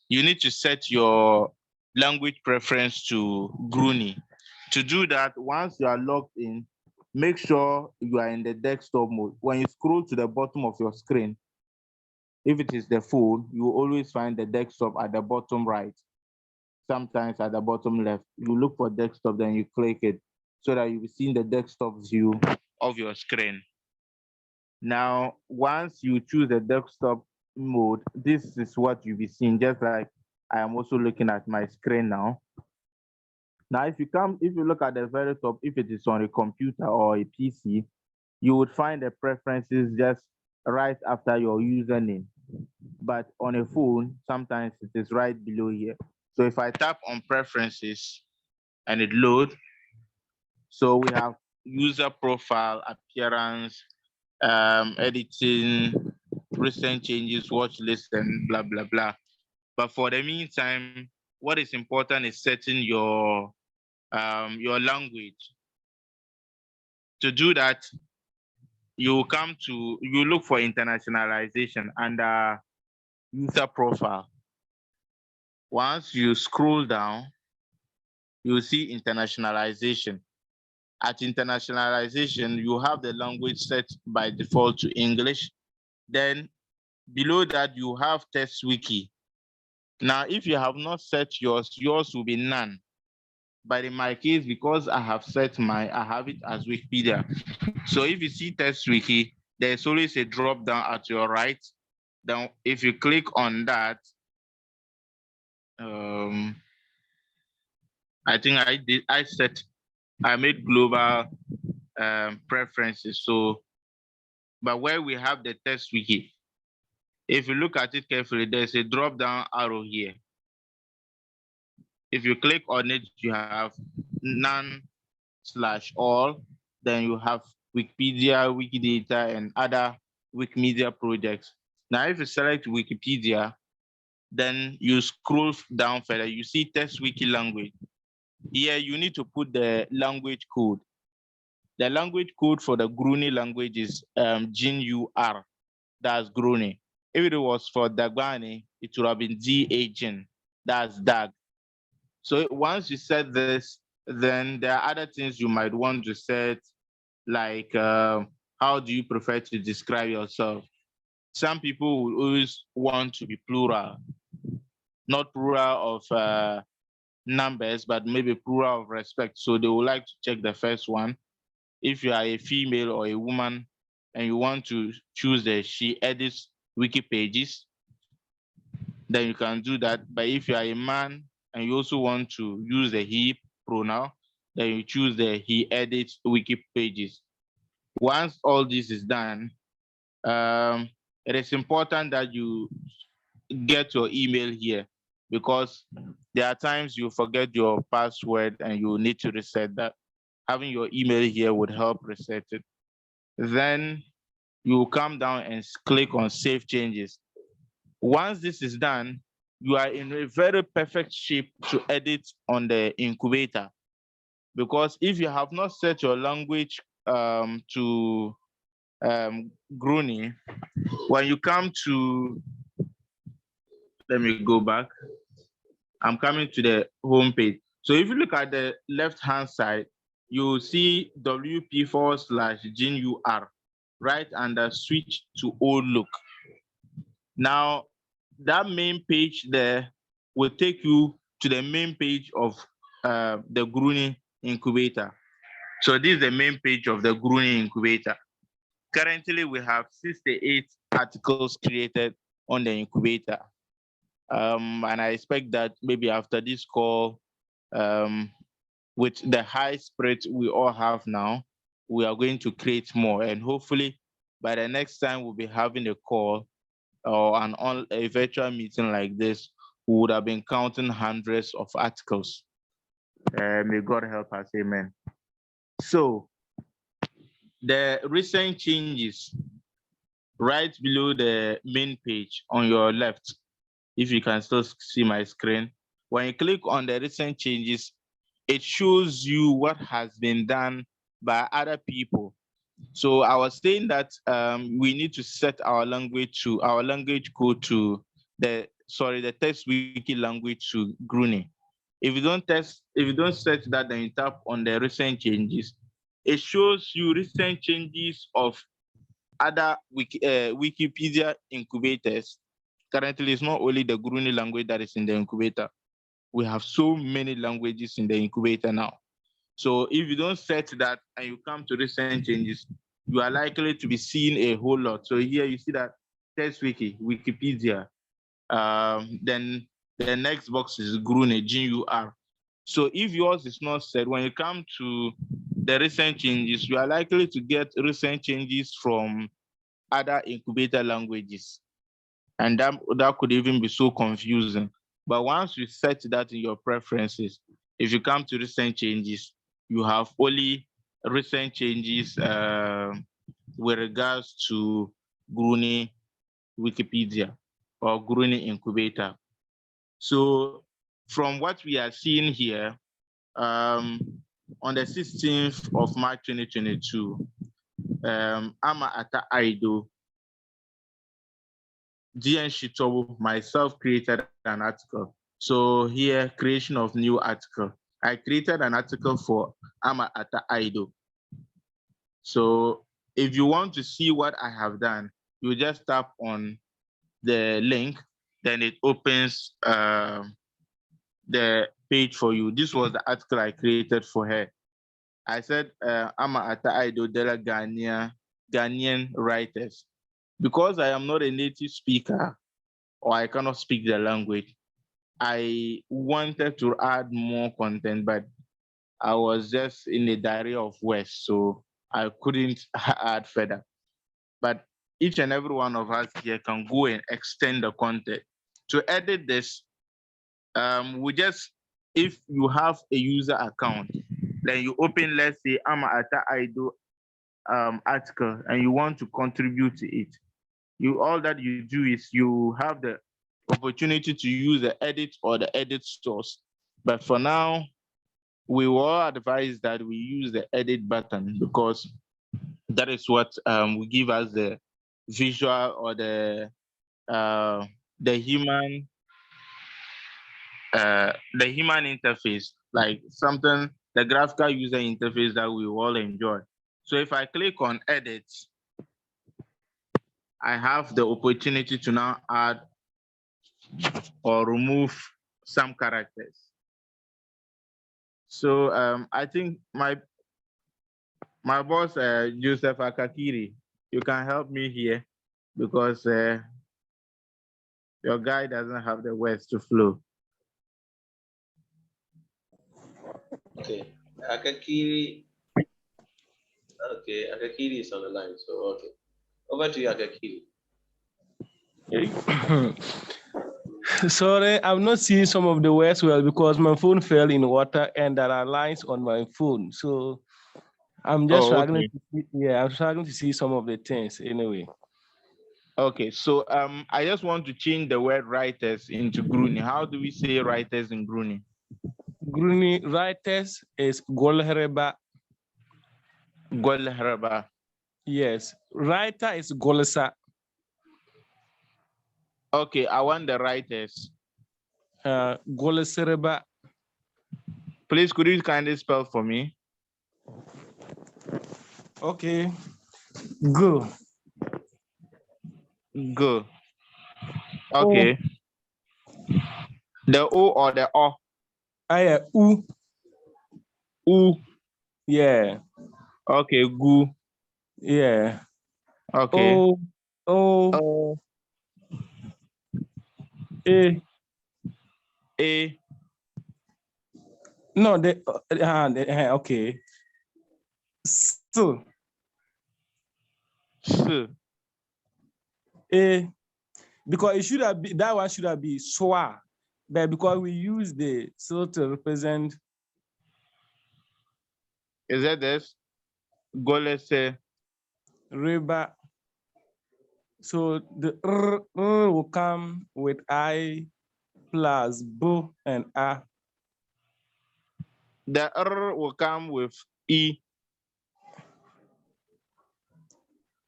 you need to set your language preference to Gurene. To do that, once you are logged in, make sure you are in the desktop mode. When you scroll to the bottom of your screen, if it is the phone, you will always find the desktop at the bottom right, sometimes at the bottom left. You look for desktop, then you click it so that you'll be seeing the desktop view of your screen. Now, once you choose the desktop mode, this is what you'll be seeing, just like I am also looking at my screen now. Now, if you look at the very top, if it is on a computer or a PC, you would find the preferences just right after your username. But on a phone, sometimes it is right below here. So if I tap on preferences and it loads, so we have user profile, appearance, editing, recent changes, watch list, and blah, blah, blah. But for the meantime, what is important is setting your language. To do that, you look for internationalization under user profile. Once you scroll down, you'll see internationalization. At internationalization, you have the language set by default to English. Then below that, you have text wiki. Now, if you have not set yours will be none. But in my case, because I have set I have it as Wikipedia. So if you see text wiki, there's always a drop down at your right. Then if you click on that, I think I made global preferences. So, but where we have the text wiki, if you look at it carefully, there's a drop down arrow here. If you click on it, you have none/all, then you have Wikipedia, Wikidata, and other Wikimedia projects. Now, if you select Wikipedia, then you scroll down further, you see text wiki language. Here, you need to put the language code. The language code for the Gurene language is GNUR, that's Gurene. If it was for Dagbani, it would have been DAGN, that's DAG. So once you set this, then there are other things you might want to set, like how do you prefer to describe yourself? Some people will always want to be plural, not plural of numbers, but maybe plural of respect. So they would like to check the first one. If you are a female or a woman and you want to choose the she edits wiki pages, then you can do that. But if you are a man and you also want to use the he pronoun, then you choose the he edits wiki pages. Once all this is done, it is important that you get your email here, because there are times you forget your password and you need to reset that. Having your email here would help reset it. Then you come down and click on Save Changes. Once this is done, you are in a very perfect shape to edit on the incubator. Because if you have not set your language to Gurene, when you come to, let me go back. I'm coming to the home page. So if you look at the left-hand side, you see WP/GNUR, right under switch to old look. Now, that main page there will take you to the main page of the Gurene incubator. So this is the main page of the Gurene incubator. Currently, we have 68 articles created on the incubator. And I expect that maybe after this call, with the high spirit we all have now, we are going to create more. And hopefully, by the next time we'll be having a call or a virtual meeting like this, we would have been counting hundreds of articles. May God help us, amen. So the recent changes right below the main page on your left, if you can still see my screen, when you click on the recent changes, it shows you what has been done by other people. So I was saying that we need to set our language code to the text wiki language to Gurene. If you don't set that, then you tap on the recent changes. It shows you recent changes of other Wikipedia incubators. Currently, it's not only the Gurene language that is in the incubator. We have so many languages in the incubator now. So if you don't set that and you come to recent changes, you are likely to be seeing a whole lot. So here you see that text wiki, Wikipedia. Then the next box is Gurene, G-U-R. So if yours is not set, when you come to the recent changes, you are likely to get recent changes from other incubator languages. And that could even be so confusing. But once you set that in your preferences, if you come to recent changes, you have only recent changes with regards to Gurene Wikipedia or Gurene Incubator. So from what we are seeing here, on the 16th of March 2022, Ama Ata Aido, GN Shitobu, myself created an article. So here, creation of new article. I created an article for Ama Ata Aido. So if you want to see what I have done, you just tap on the link, then it opens the page for you. This was the article I created for her. I said, Ama Ata Aido Dela Ghanaian writers. Because I am not a native speaker or I cannot speak the language, I wanted to add more content, but I was just in a diary of words, so I couldn't add further. But each and every one of us here can go and extend the content. To edit this, if you have a user account, then you open, let's say, Ama Ata Aido article, and you want to contribute to it. All that you do is you have the opportunity to use the edit or the edit source. But for now, we will advise that we use the edit button because that is what will give us the visual or the human interface, like something, the graphical user interface that we all enjoy. So if I click on edit, I have the opportunity to now add or remove some characters. So I think my boss, Joseph Akakiri, you can help me here because your guy doesn't have the words to flow. Okay, Akakiri. Okay, Akakiri is on the line. So okay, over to you, Akakiri. Sorry, I'm not seeing some of the words well because my phone fell in water and there are lines on my phone. So I'm just struggling to see, I'm struggling to see some of the things anyway. Okay, so I just want to change the word writers into Gurene. How do we say writers in Gurene? Gurene writers is Golhereba. Golhereba. Yes, writer is Golesa. Okay, I want the writers. Golesereba. Please, could you kindly spell for me? Okay. Go. Go. Okay. O. The O or the O? U. U. Yeah. Okay, Gu. Yeah. Okay. O. A. A. No, okay. So. A. Because it should have been, that one should have been Swa. but because we use the so to represent. Is that this? Golese. River. So the will come with I plus B and A. The R will come with E.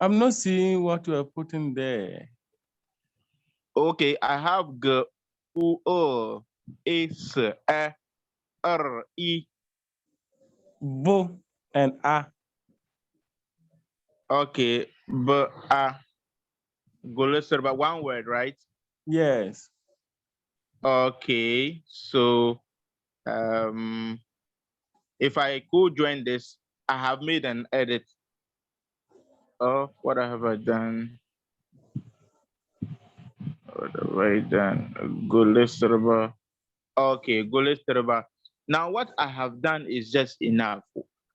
I'm not seeing what you are putting there. Okay, I have G, U, O, S, E, R, E. B and A. Okay, B, A. Golese, but one word, right? Yes. Okay, so if I could join this, I have made an edit. Oh, what have I done? What have I done? Golese. Okay, Golese. Now, what I have done is just enough.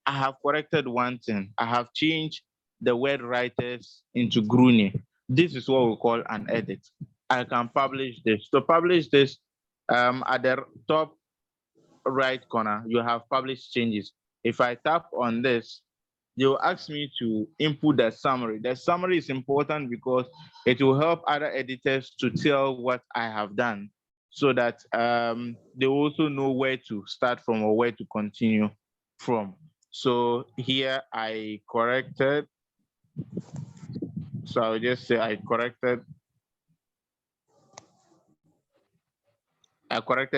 I have corrected one thing. I have changed the word writers into Gurene. This is what we call an edit. I can publish this. To publish this, at the top right corner, you have published changes. If I tap on this, they'll ask me to input the summary. The summary is important because it will help other editors to tell what I have done so that they also know where to start from or where to continue from. So here I corrected. So I'll just say I corrected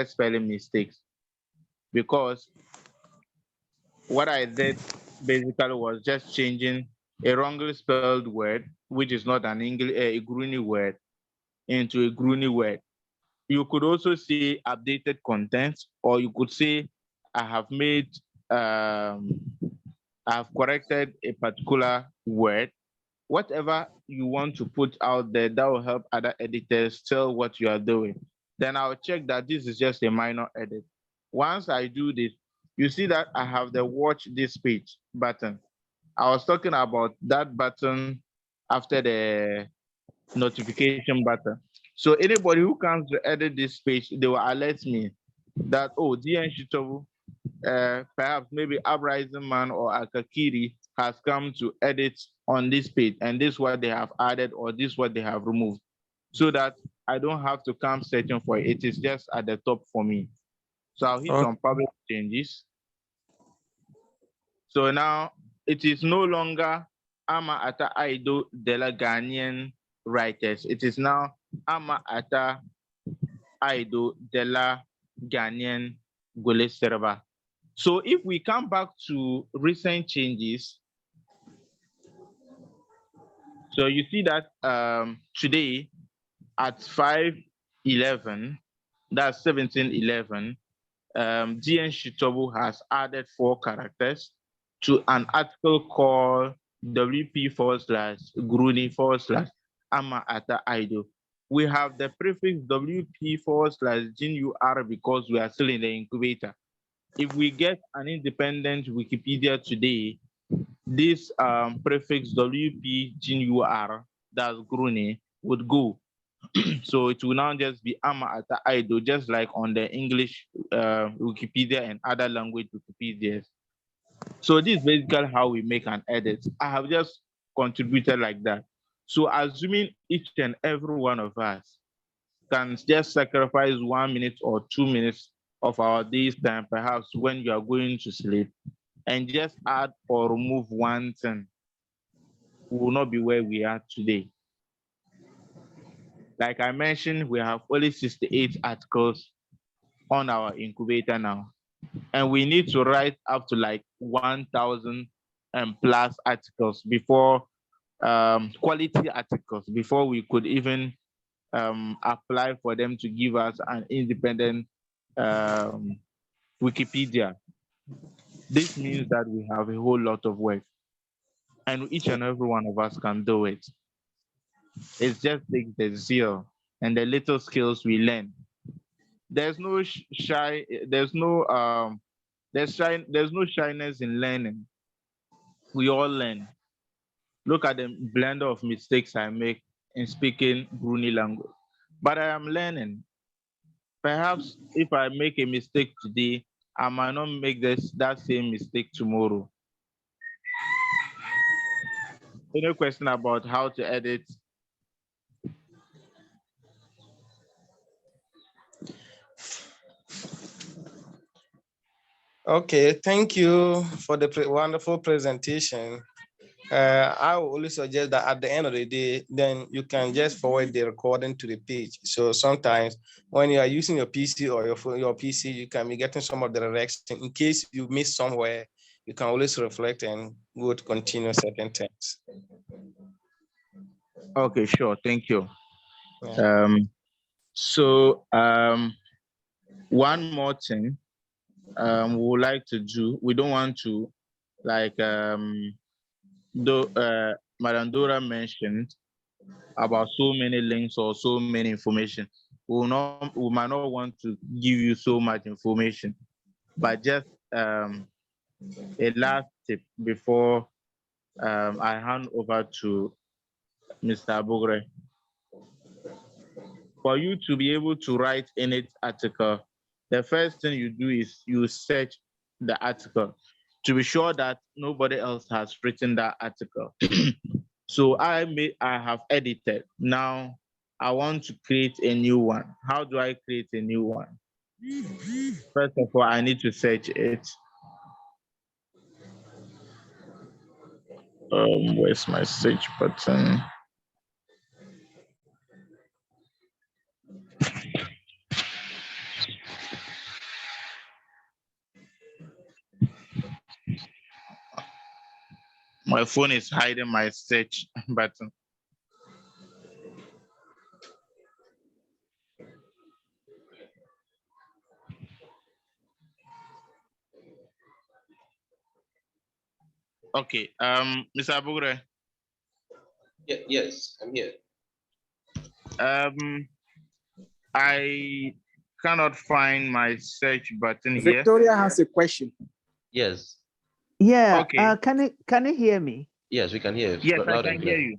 spelling mistakes because what I did basically was just changing a wrongly spelled word, which is not an English a Gurene word, into a Gurene word. You could also say updated content, or you could say I have made I have corrected a particular word. Whatever you want to put out there that will help other editors tell what you are doing. Then I'll check that this is just a minor edit. Once I do this, you see that I have the watch this page button. I was talking about that button after the notification button. So anybody who comes to edit this page, they will alert me that, oh, DN Shitobu, perhaps maybe Uprising Man or Akakiri has come to edit on this page, and this is what they have added or this is what they have removed, so that I don't have to come searching for it. It is just at the top for me. So I'll hit on public changes. So now it is no longer Ama Ata Aido de la Ghanaian writers. It is now Ama Ata Aido de la Ghanaian Goleserba. So if we come back to recent changes, so you see that today at 5:11, that's 17:11, DN Shitobu has added 4 characters to an article called WP/Gurene/Ama Ata Aido. We have the prefix WP/GNUR because we are still in the incubator. If we get an independent Wikipedia today, this prefix WP/GNUR, that's Gurene, would go. So it will now just be Ama Ata Aido, just like on the English Wikipedia and other language Wikipedias. So this is basically how we make an edit. I have just contributed like that. So assuming each and every one of us can just sacrifice 1 minute or 2 minutes of our day's time, perhaps when you are going to sleep, and just add or remove one thing, we will not be where we are today. Like I mentioned, we have only 68 articles on our incubator now. And we need to write up to like 1,000 plus articles before, quality articles, before we could even apply for them to give us an independent Wikipedia. This means that we have a whole lot of work, and each and every one of us can do it. It just takes the zeal and the little skills we learn. There's no there's no shyness in learning. We all learn. Look at the blender of mistakes I make in speaking Gurene language. But I am learning. perhaps if I make a mistake today, I might not make that same mistake tomorrow. Any question about how to edit? Okay, thank you for the wonderful presentation. I will only suggest that at the end of the day, then you can just forward the recording to the page. So sometimes when you are using your PC or your phone, your PC, you can be getting some of the direction. In case you miss somewhere, you can always reflect and go to continue certain things. Okay, sure. Thank you. Yeah. One more thing we would like to do. We don't want to, like Madam Dora mentioned about so many links or so many information. We might not want to give you so much information, but just a last tip before I hand over to Mr. Bugre. For you to be able to write in its article, the first thing you do is you search the article to be sure that nobody else has written that article. So I have edited. Now I want to create a new one. How do I create a new one? First of all, I need to search it. Where's my search button? My phone is hiding my search button. Okay, Mr. Abugre. Yes, I'm here. I cannot find my search button here. Victoria has a question. Yes. Yeah. Okay. Can you hear me? Yes, we can hear you. Yes, I Loud can and hear clear. you.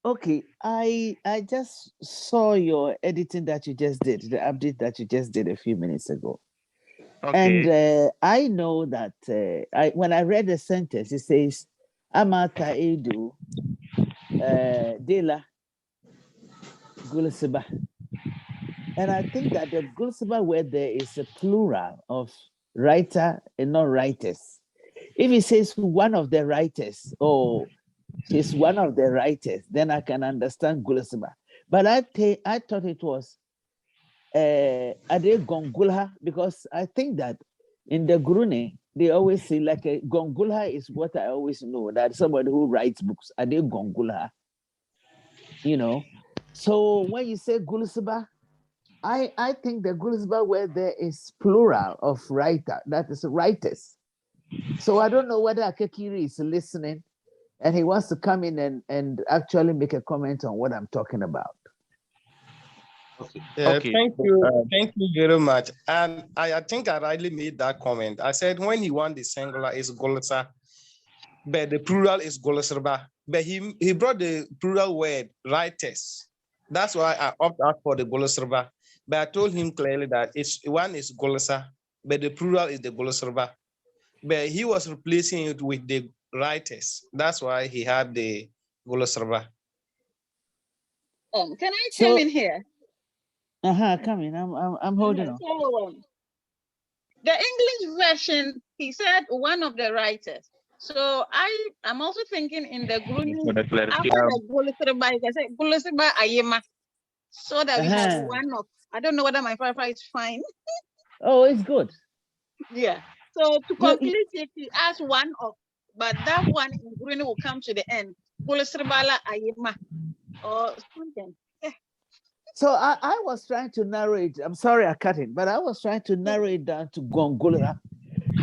Okay. I just saw your editing that you just did, the update that you just did a few minutes ago. Okay. And I know that when I read the sentence, it says Amata Edu Dela Gulisiba. And I think that the Gulisiba word there is a plural of writer and not writers. If it says one of the writers or she's one of the writers, then I can understand Gulisiba. But I thought it was Ade Gongulha, because I think that in the Gurene, they always say like a Gongulha is what I always know, that somebody who writes books, Ade Gongulha, you know. So when you say Gulisiba, I think the Gulisiba word there is plural of writer, that is writers. So I don't know whether Akekiri is listening and he wants to come in and actually make a comment on what I'm talking about. Okay. Yeah, Okay. Thank you very much. And I think I rightly made that comment. I said when he won the singular is Golisa, but the plural is Golisrba. But he brought the plural word writers. That's why I opted out for the Golisrba. But I told him clearly that one is Golisa, but the plural is the Golisrba. But he was replacing it with the writers. That's why he had the Golisrba. Can I come in here? Come in. I'm holding on. So, the English version, he said one of the writers. So I'm also thinking in the Gurene, after the Gulisiba, I said Gulisiba Ayema, so that we have one of. I don't know whether my Wi-Fi is fine. Oh, it's good. Yeah. So to complete it, he asked one of, but that one in Gurene will come to the end. Gulisibala Ayema or something. So I was trying to narrow it. I'm sorry I cut it, but I was trying to narrow it down to Gongula.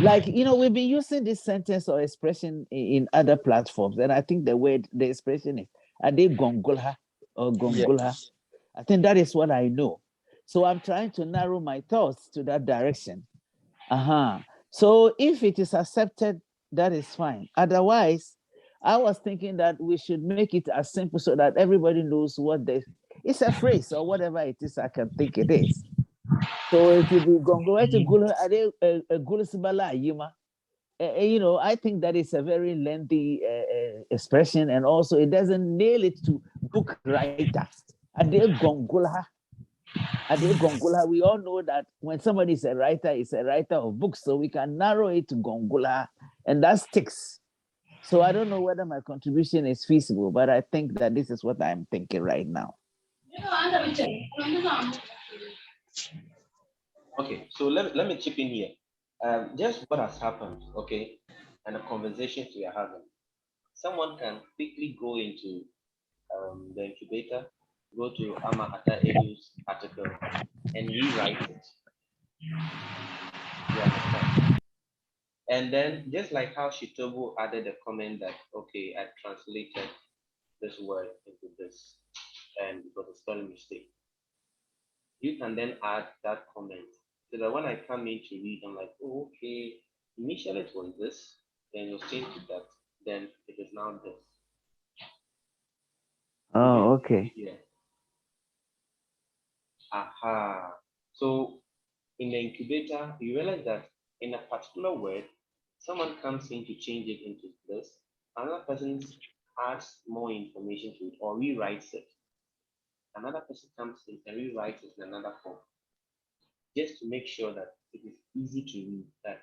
Like, we've been using this sentence or expression in other platforms. And I think the expression is Ade Gongula or Gongula. Yes. I think that is what I know. So I'm trying to narrow my thoughts to that direction. So if it is accepted, that is fine. Otherwise, I was thinking that we should make it as simple so that everybody knows what it's a phrase or whatever it is I can think it is. So it will be Gongola to Gula Gulisbala Yima. You know, I think that is a very lengthy expression, and also it doesn't nail it to book writer. Ade Gongola. We all know that when somebody is a writer, it's a writer of books, so we can narrow it to Gongola, and that sticks. So I don't know whether my contribution is feasible, but I think that this is what I'm thinking right now. Okay, so let me chip in here. Just what has happened, okay, and the conversations we are having. Someone can quickly go into the incubator, go to Ama Ata Edu's article, and rewrite it. You understand? And then, just like how Shitobu added a comment that, okay, I translated this word into this, and it was a spelling mistake. You can then add that comment so that when I come in to read, I'm like, oh, okay, initially it was this, then you change to that, then it is now this. Oh, okay. Yeah. Aha. So in the incubator, you realize that in a particular word, someone comes in to change it into this, another person adds more information to it or rewrites it. Another person comes in and rewrites it in another form, just to make sure that it is easy to read, that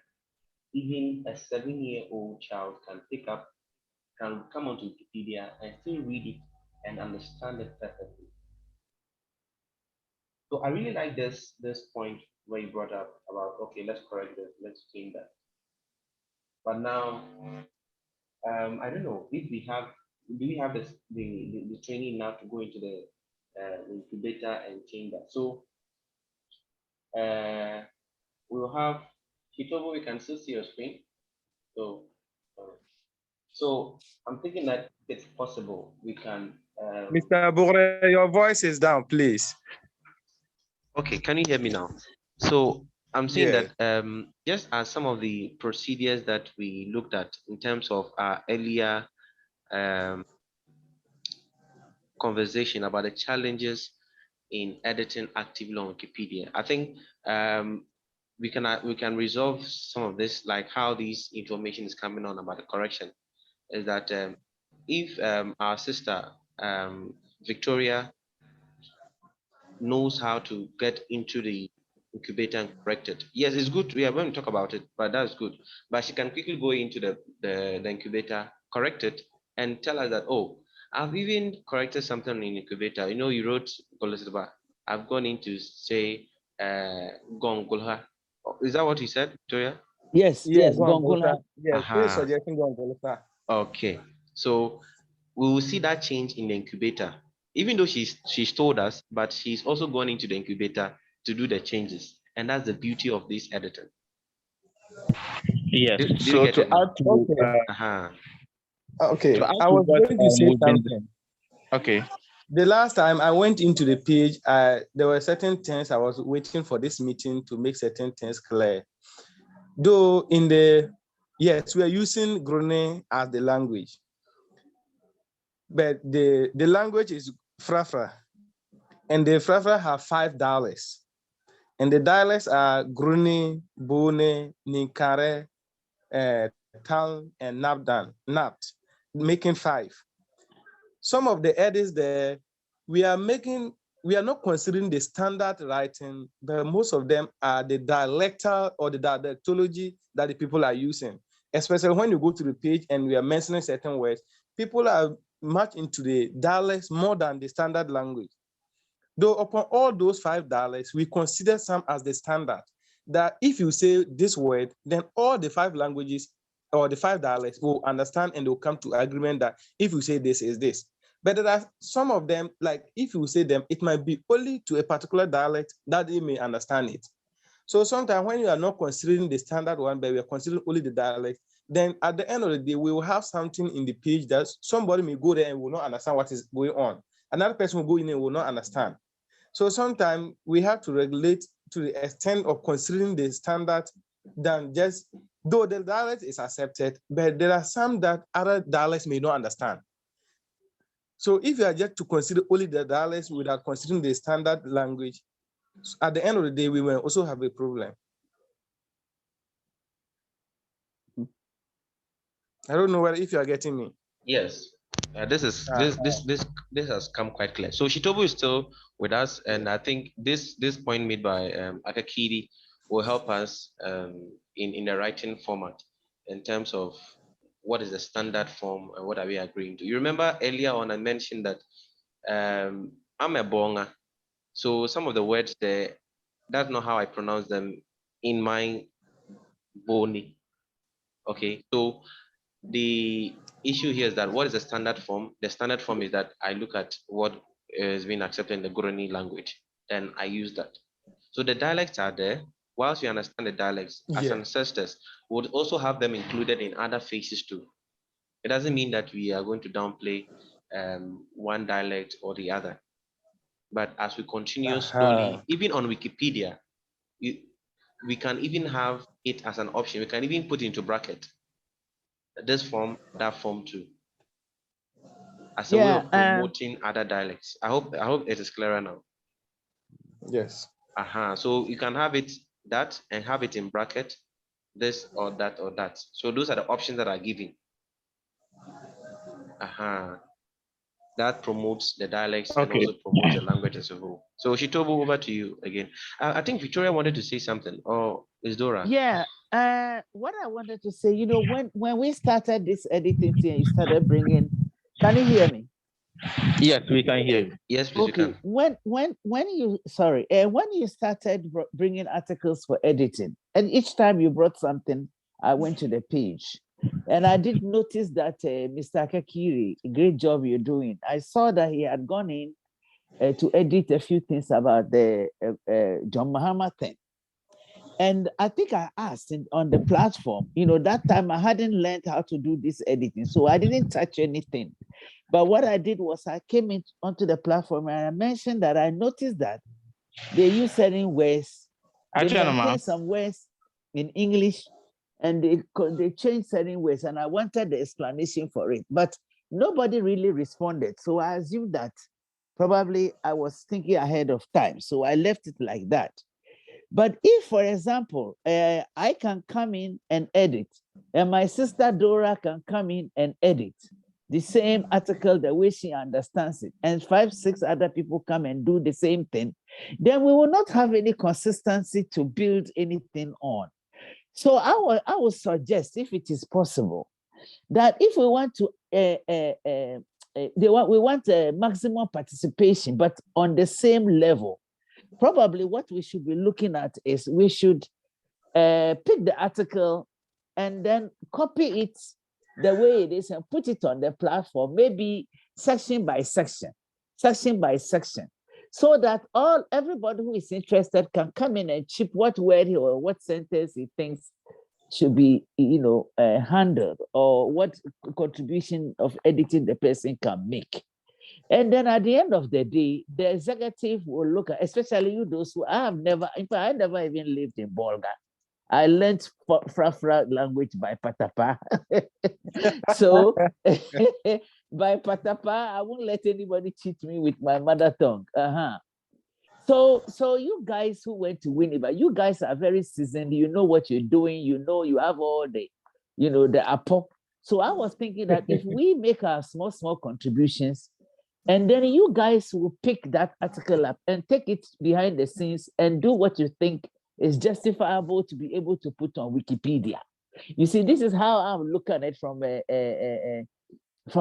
even a 7-year-old child can pick up, can come onto Wikipedia and still read it and understand it perfectly. So I really like this point where you brought up about, okay, let's correct this, let's change that. But now, I don't know if we have, do we have this, the training now to go into the incubator and change that? So we'll have Hitobo, we can still see your screen. So I'm thinking that it's possible we can. Mr. Gurene, your voice is down, please. Okay, can you hear me now? So I'm saying Yeah. that just as some of the procedures that we looked at in terms of our earlier conversation about the challenges in editing actively on Wikipedia, I think we can resolve some of this, like how this information is coming on about the correction, is that if our sister Victoria knows how to get into the incubator and correct it. Yes, it's good. We are going to talk about it, but that's good. But she can quickly go into the incubator, correct it, and tell us that, oh, I've even corrected something in incubator. You know, you wrote Golesba. I've gone into say Gongolha. Is that what you said, Victoria? Yes, Yeah, yes, Gongola. Yeah, please suggesting Gongola. Okay. So we will see that change in the incubator, even though she's told us, but she's also gone into the incubator to do the changes, and that's the beauty of this editing. Yes. Do you So get to it now? add to Okay, to add I to was what going to say we've been something. okay. The last time I went into the page, there were certain things I was waiting for this meeting to make certain things clear. Though yes, we are using Gurene as the language, but the language is Frafra, and the Frafra have 5 dialects, and the dialects are Gurene, Bone, Ninkare, Tal, and Napt, making 5. Some of the edits there, we are not considering the standard writing, but most of them are the dialectal or the dialectology that the people are using. Especially when you go to the page and we are mentioning certain words, people are much into the dialects more than the standard language. Though upon all those 5 dialects, we consider some as the standard, that if you say this word, then all the 5 languages or the 5 dialects will understand and they'll come to agreement that if you say this is this. But there are some of them, like if you say them, it might be only to a particular dialect that they may understand it. So sometimes when you are not considering the standard one, but we are considering only the dialect, then at the end of the day, we will have something in the page that somebody may go there and will not understand what is going on. Another person will go in and will not understand. So sometimes we have to regulate to the extent of considering the standard than just, though the dialect is accepted, but there are some that other dialects may not understand. So if you are just to consider only the dialects without considering the standard language, At the end of the day, we will also have a problem. I don't know if you are getting me. Yes, this has come quite clear. So Shitobu is still with us, and I think this point made by Akakiri will help us in the writing format in terms of what is the standard form and what are we agreeing to. You remember earlier on I mentioned that I'm a bonga, so some of the words there, that's not how I pronounce them in my boni. Okay, so the issue here is that what is the standard form? The standard form is that I look at what is being accepted in the Gurene language, then I use that. So the dialects are there. Whilst we understand the dialects, as Yeah. ancestors, we would also have them included in other phases too. It doesn't mean that we are going to downplay one dialect or the other. But as we continue slowly, even on Wikipedia, we can even have it as an option. We can even put into bracket this form, that form too, as a way of promoting other dialects. I hope it is clearer now. Yes. So you can have it that and have it in bracket, this or that or that. So those are the options that are given. That promotes the dialects and also promotes the language as a whole. So Shitobu, over to you again. I think Victoria wanted to say something. Or is Dora? Yeah. What I wanted to say, when we started this editing thing, you started bringing. Can you hear me? Yes, we can hear you. Yes, please. Okay. When you started bringing articles for editing, and each time you brought something, I went to the page, and I did notice that Mr. Akakiri, great job you're doing. I saw that he had gone in to edit a few things about the John Mahama thing. And I think I asked on the platform, that time I hadn't learned how to do this editing, so I didn't touch anything. But what I did was I came onto the platform and I mentioned that I noticed that they use certain words, they maintain some words in English, and they change certain words, and I wanted the explanation for it, but nobody really responded. So I assumed that probably I was thinking ahead of time, so I left it like that. But if, for example, I can come in and edit, and my sister Dora can come in and edit the same article the way she understands it, and 5, 6 other people come and do the same thing, then we will not have any consistency to build anything on. So I would suggest, if it is possible, that if we want to, we want maximum participation, but on the same level. Probably what we should be looking at is we should pick the article and then copy it the way it is and put it on the platform, maybe section by section, so that everybody who is interested can come in and chip what word or what sentence he thinks should be, handled, or what contribution of editing the person can make. And then at the end of the day, the executive will look at, especially you, those who I never even lived in Bolga. I learned Frafra language by Patapa. So by Patapa, I won't let anybody cheat me with my mother tongue. So you guys who went to Winneba, you guys are very seasoned. You know what you're doing. You have all the, the apo. So I was thinking that if we make our small contributions, and then you guys will pick that article up and take it behind the scenes and do what you think is justifiable to be able to put on Wikipedia. You see, this is how I'm looking at it from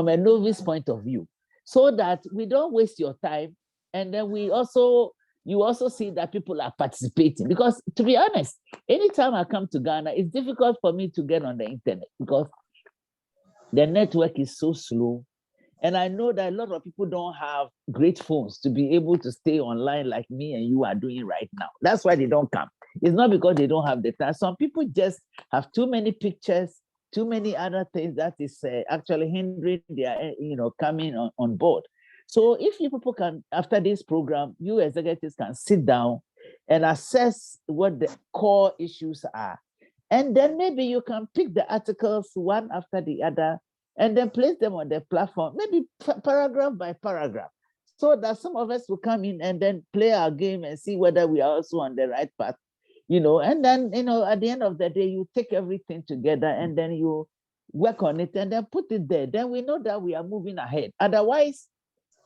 a novice point of view, so that we don't waste your time. And then you also see that people are participating. Because to be honest, anytime I come to Ghana, it's difficult for me to get on the internet because the network is so slow. And I know that a lot of people don't have great phones to be able to stay online like me and you are doing right now. That's why they don't come. It's not because they don't have the time. Some people just have too many pictures, too many other things that is actually hindering their, coming on board. So if you people can, after this program, you executives can sit down and assess what the core issues are. And then maybe you can pick the articles one after the other and then place them on the platform, maybe paragraph by paragraph, so so that some of us will come in and then play our game and see whether we are also on the right path, and then, at the end of the day, you take everything together and then you work on it and then put it there. Then we know that we are moving ahead. Otherwise,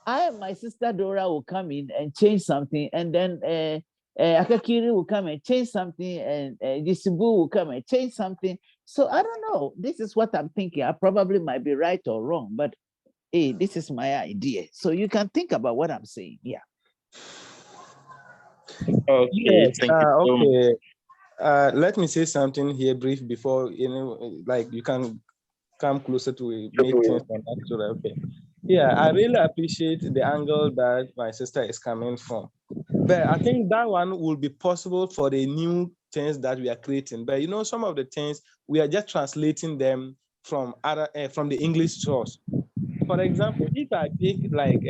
I and my sister Dora will come in and change something, and then Akakiri will come and change something, and Yisibu will come and change something. So I don't know. This is what I'm thinking. I probably might be right or wrong, but hey, this is my idea. So you can think about what I'm saying. Yeah. Okay, Yes. thank you so much. Okay. Let me say something here brief before, like you can come closer to make things natural. Okay. Yeah, I really appreciate the angle that my sister is coming from. But I think that one will be possible for the new things that we are creating. But some of the things we are just translating them from from the English source. For example, if I pick like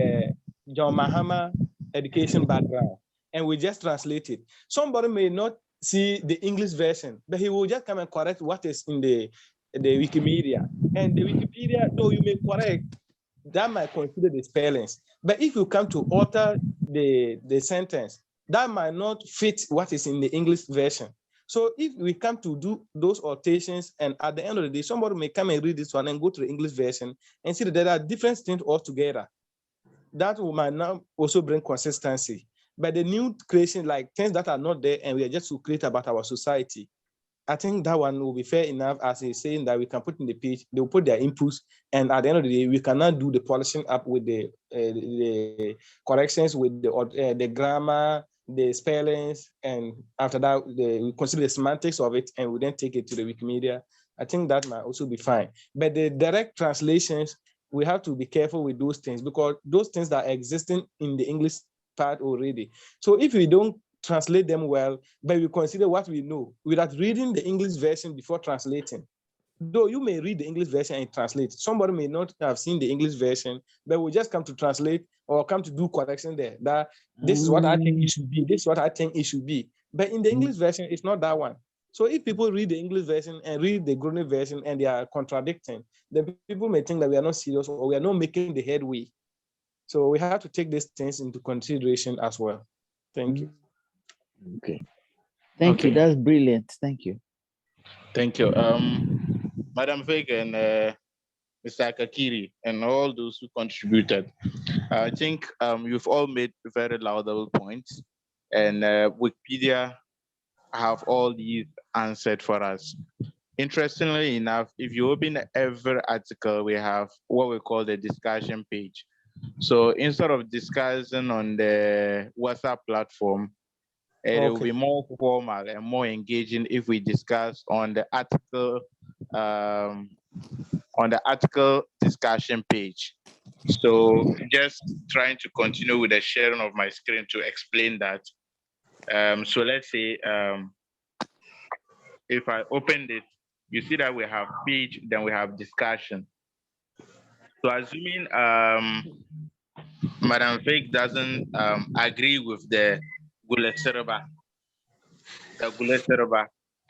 John Mahama education background and we just translate it, somebody may not see the English version, but he will just come and correct what is in the Wikimedia. And the Wikipedia, though you may correct, that might consider the spellings. But if you come to alter the sentence, that might not fit what is in the English version. So if we come to do those alterations, and at the end of the day, somebody may come and read this one and go to the English version and see that there are different things altogether. That might now also bring consistency. But the new creation, like things that are not there and we are just to create about our society, I think that one will be fair enough, as he's saying that we can put in the page, they will put their inputs, and at the end of the day, we cannot do the polishing up with the corrections, with the grammar, the spellings, and after that, we consider the semantics of it, and we then take it to the Wikimedia. I think that might also be fine. But the direct translations, we have to be careful with those things, because those things that are existing in the English part already. So if we don't translate them well, but we consider what we know without reading the English version before translating. Though you may read the English version and translate, somebody may not have seen the English version, but will just come to translate or come to do correction there. That this is what I think it should be. This is what I think it should be. But in the English version, it's not that one. So if people read the English version and read the Gurene version and they are contradicting, then people may think that we are not serious or we are not making the headway. So we have to take these things into consideration as well. Thank you. Okay. Thank you. That's brilliant. Thank you. Thank you. Madam Vega and Mr. Akakiri and all those who contributed. I think you've all made very laudable points, and Wikipedia have all these answered for us. Interestingly enough, if you open every article, we have what we call the discussion page. So instead of discussing on the WhatsApp platform, it will be more formal and more engaging if we discuss on the article discussion page. So just trying to continue with the sharing of my screen to explain that. So let's say if I open this, you see that we have page, then we have discussion. So assuming Madam Fake doesn't agree with the Guleserba,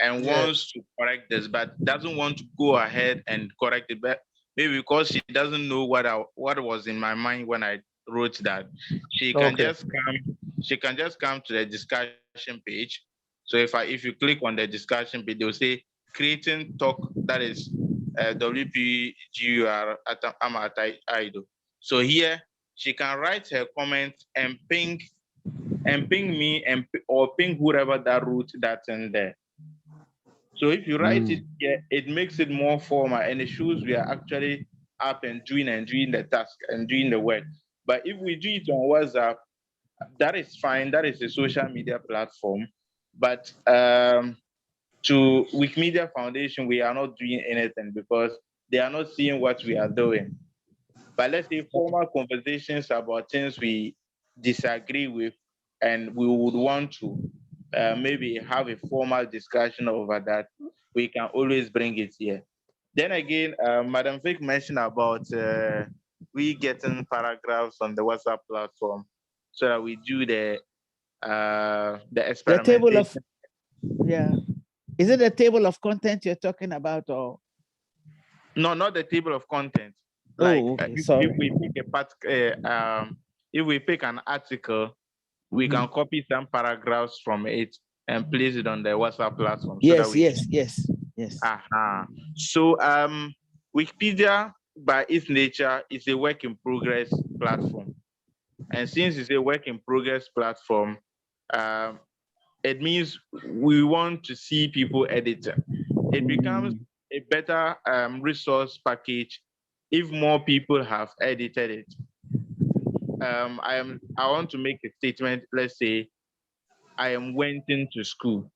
and wants to correct this, but doesn't want to go ahead and correct it, but maybe because she doesn't know what was in my mind when I wrote that, she can just come to the discussion page. So if you click on the discussion page, they'll say creating talk, that is WPGUR Amatido. So here she can write her comment and ping me or ping whoever that wrote that in there. So if you write it here, it makes it more formal and it shows we are actually up and doing the task and doing the work. But if we do it on WhatsApp, that is fine. That is a social media platform. But to Wikimedia Foundation, we are not doing anything because they are not seeing what we are doing. But let's say formal conversations about things we disagree with and we would want to maybe have a formal discussion over that, we can always bring it here. Then again, Madam Vic mentioned about we getting paragraphs on the WhatsApp platform so that we do the experimentation. The table of, yeah. Is it the table of content you're talking about, or? No, not the table of content. Like okay. if we pick a part, if we pick an article, we can copy some paragraphs from it and place it on the WhatsApp platform. So that we Yes. So Wikipedia, by its nature, is a work in progress platform. And since it's a work in progress platform, it means we want to see people edit it. It becomes a better resource package if more people have edited it. I want to make a statement. Let's say I am went into school.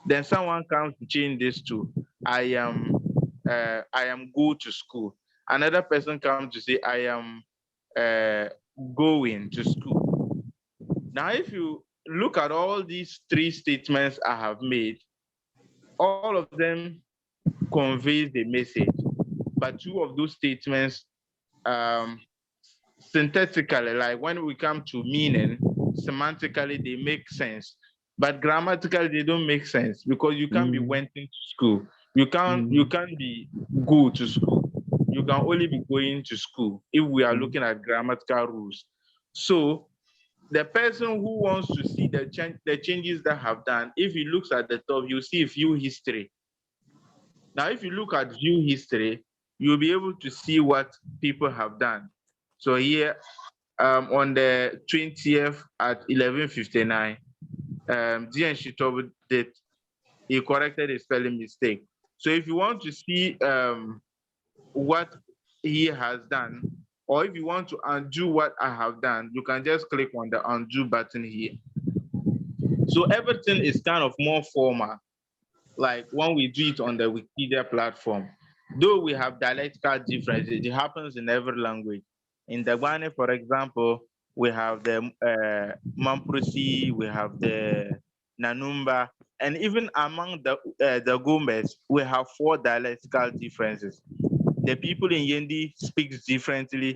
Then someone comes to change this to I am go to school. Another person comes to say I am going to school. Now, if you look at all these three statements I have made, all of them conveys the message, but two of those statements synthetically, like when we come to meaning, semantically they make sense, but grammatically they don't make sense because you can't be went into school. You can't be go to school. You can only be going to school if we are looking at grammatical rules. So the person who wants to see the changes that have done, if he looks at the top, you see view history. Now, if you look at view history, you'll be able to see what people have done. So here, on the 20th at 11:59, Dian Shitobu did, he corrected a spelling mistake. So if you want to see what he has done, or if you want to undo what I have done, you can just click on the undo button here. So everything is kind of more formal, like when we do it on the Wikipedia platform. Though we have dialectical differences, it happens in every language. In the Gurenɛ, for example, we have the Mamprosi, we have the Nanumba, and even among the Gombes, we have 4 dialectical differences. The people in Yendi speaks differently.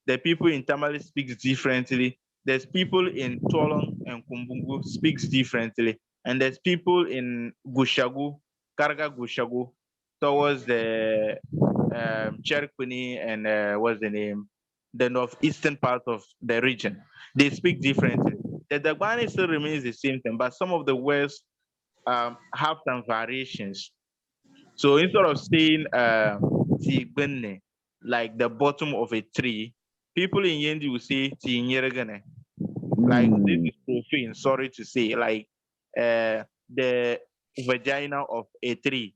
The people in Tamale speaks differently. There's people in Tolong and Kumbungu speaks differently. And there's people in Gushagu, Karga Gushagu, towards the Cherkuni and what's the name? The northeastern part of the region. They speak differently. The Dagbani still remains the same thing, but some of the words have some variations. So instead of saying like the bottom of a tree, people in Yendi will say Tinyergane. Like this is profane, sorry to say, like the vagina of a tree.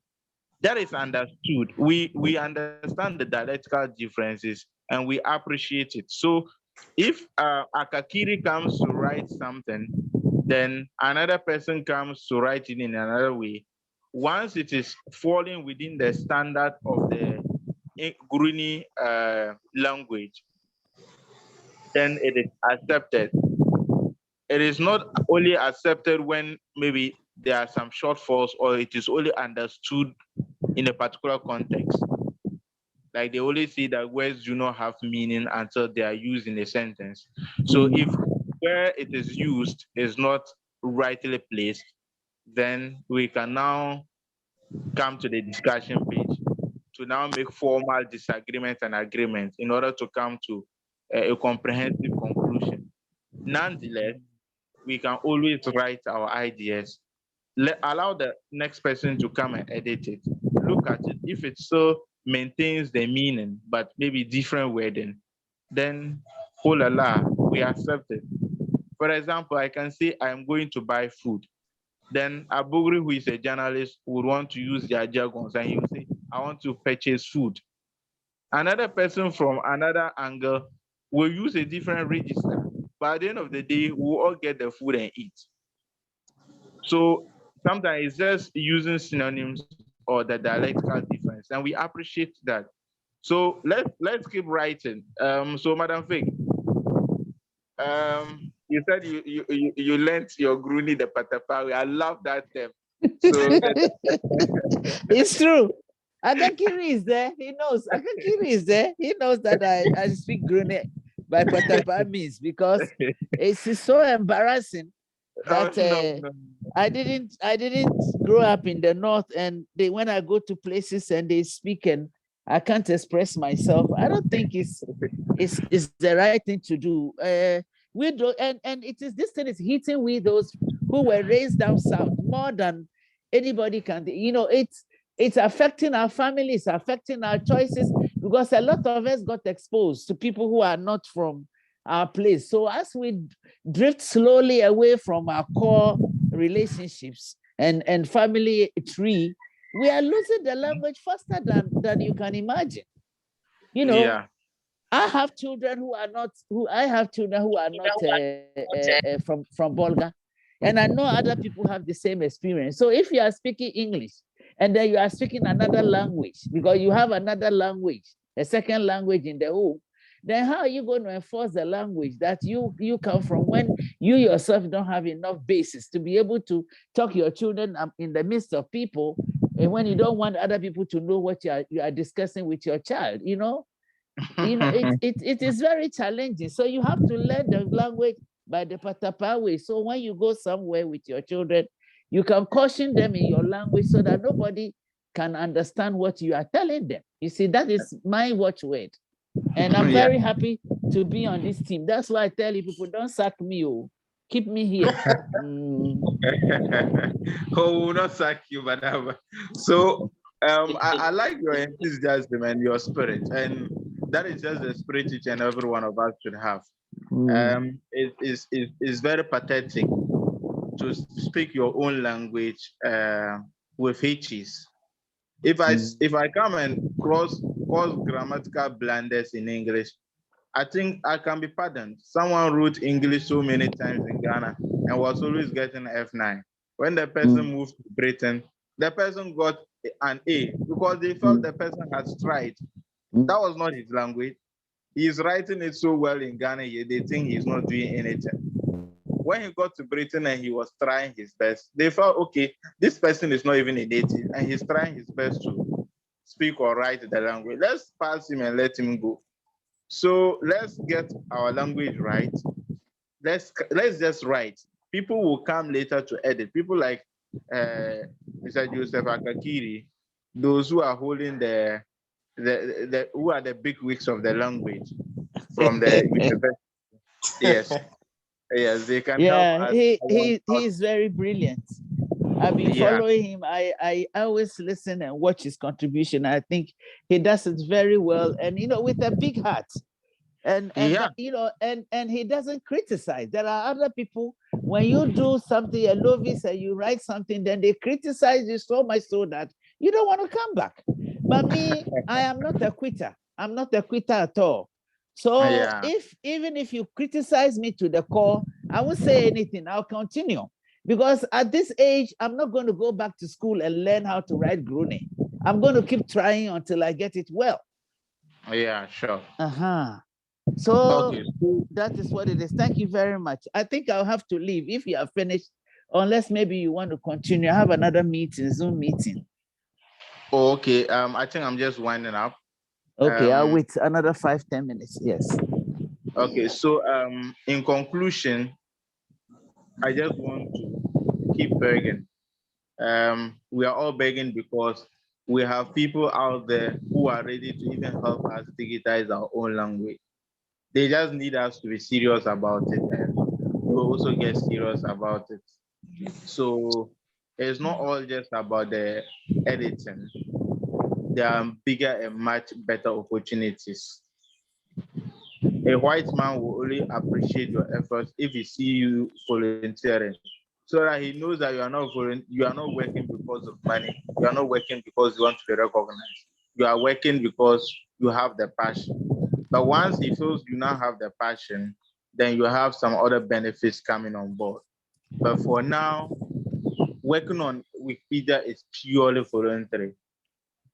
That is understood. We understand the dialectical differences and we appreciate it. So if Akakiri comes to write something, then another person comes to write it in another way. Once it is falling within the standard of the Gurene language, then it is accepted. It is not only accepted when maybe there are some shortfalls or it is only understood in a particular context. Like they always say that words do not have meaning until they are used in a sentence. So if where it is used is not rightly placed, then we can now come to the discussion page to now make formal disagreements and agreements in order to come to a comprehensive conclusion. Nonetheless, we can always write our ideas, allow the next person to come and edit it, look at it. If it still maintains the meaning, but maybe different wording, then oh la la, we accept it. For example, I can say I'm going to buy food. Then Abugri, who is a journalist, would want to use their jargons and he will say, I want to purchase food. Another person from another angle will use a different register. But at the end of the day, we'll all get the food and eat. So sometimes it's just using synonyms or the dialectical difference, and we appreciate that. So let's keep writing. So Madam Fig, you said you learned your Gurene the Patapawi. I love that term. So It's true. Agakiri is there. He knows. Agakiri is there. He knows that I speak Gurene by Patapa means because it's so embarrassing that no. I didn't grow up in the north, and when I go to places and they speak and I can't express myself. I don't think it's the right thing to do. We do, and it is this thing is hitting with those who were raised down south more than anybody can. You know, it's affecting our families, affecting our choices, because a lot of us got exposed to people who are not from our place. So as we drift slowly away from our core relationships and family tree, we are losing the language faster than you can imagine. You know, Yeah. I have children who are not from Bolga, and I know other people have the same experience. So if you are speaking English and then you are speaking another language because you have another language, a second language in the home, then how are you going to enforce the language that you come from when you yourself don't have enough basis to be able to talk your children in the midst of people, and when you don't want other people to know what you are discussing with your child, you know, it is very challenging. So you have to learn the language by the Patapa way. So when you go somewhere with your children, you can caution them in your language so that nobody can understand what you are telling them. You see, that is my watchword. And I'm very happy to be on this team. That's why I tell you people, don't sack me. Oh, keep me here. Oh, we'll not sack you, madam. So I like your enthusiasm and your spirit, and that is just the spirit each and every one of us should have. It is very pathetic to speak your own language with hitches. If I come and cause grammatical blunders in English, I think I can be pardoned. Someone wrote English so many times in Ghana and was always getting F9. When the person moved to Britain, the person got an A because they felt the person had tried. That was not his language. He's writing it so well in Ghana, they think he's not doing anything. When he got to Britain and he was trying his best, they felt, okay, this person is not even a native and he's trying his best to speak or write the language. Let's pass him and let him go. So let's get our language right. Let's just write. People will come later to edit. People like Mr. Joseph Akakiri, those who are holding who are the big wigs of the language from the university. Yes, they can help us. He is very brilliant. I've been following him. I always listen and watch his contribution. I think he does it very well, and you know, with a big heart. And you know, and he doesn't criticize. There are other people, when you do something, a novice, and you write something, then they criticize you so much so that you don't want to come back. But me, I am not a quitter. I'm not a quitter at all. So even if you criticize me to the core, I won't say anything. I'll continue. Because at this age, I'm not going to go back to school and learn how to write Gurene. I'm going to keep trying until I get it well. Yeah, sure. So that is what it is. Thank you very much. I think I'll have to leave if you are finished, unless maybe you want to continue. I have another meeting, Zoom meeting. Oh, okay. I think I'm just winding up. Okay, I'll wait another 5-10 minutes. Yes. Okay, so in conclusion, I just want to keep begging. We are all begging because we have people out there who are ready to even help us digitize our own language. They just need us to be serious about it, and we'll also get serious about it. So it's not all just about the editing. There are bigger and much better opportunities. A white man will only appreciate your efforts if he see you volunteering, so that he knows that you are not working because of money. You are not working because you want to be recognized. You are working because you have the passion. But once he feels you now have the passion, then you have some other benefits coming on board. But for now, working on Wikipedia is purely voluntary.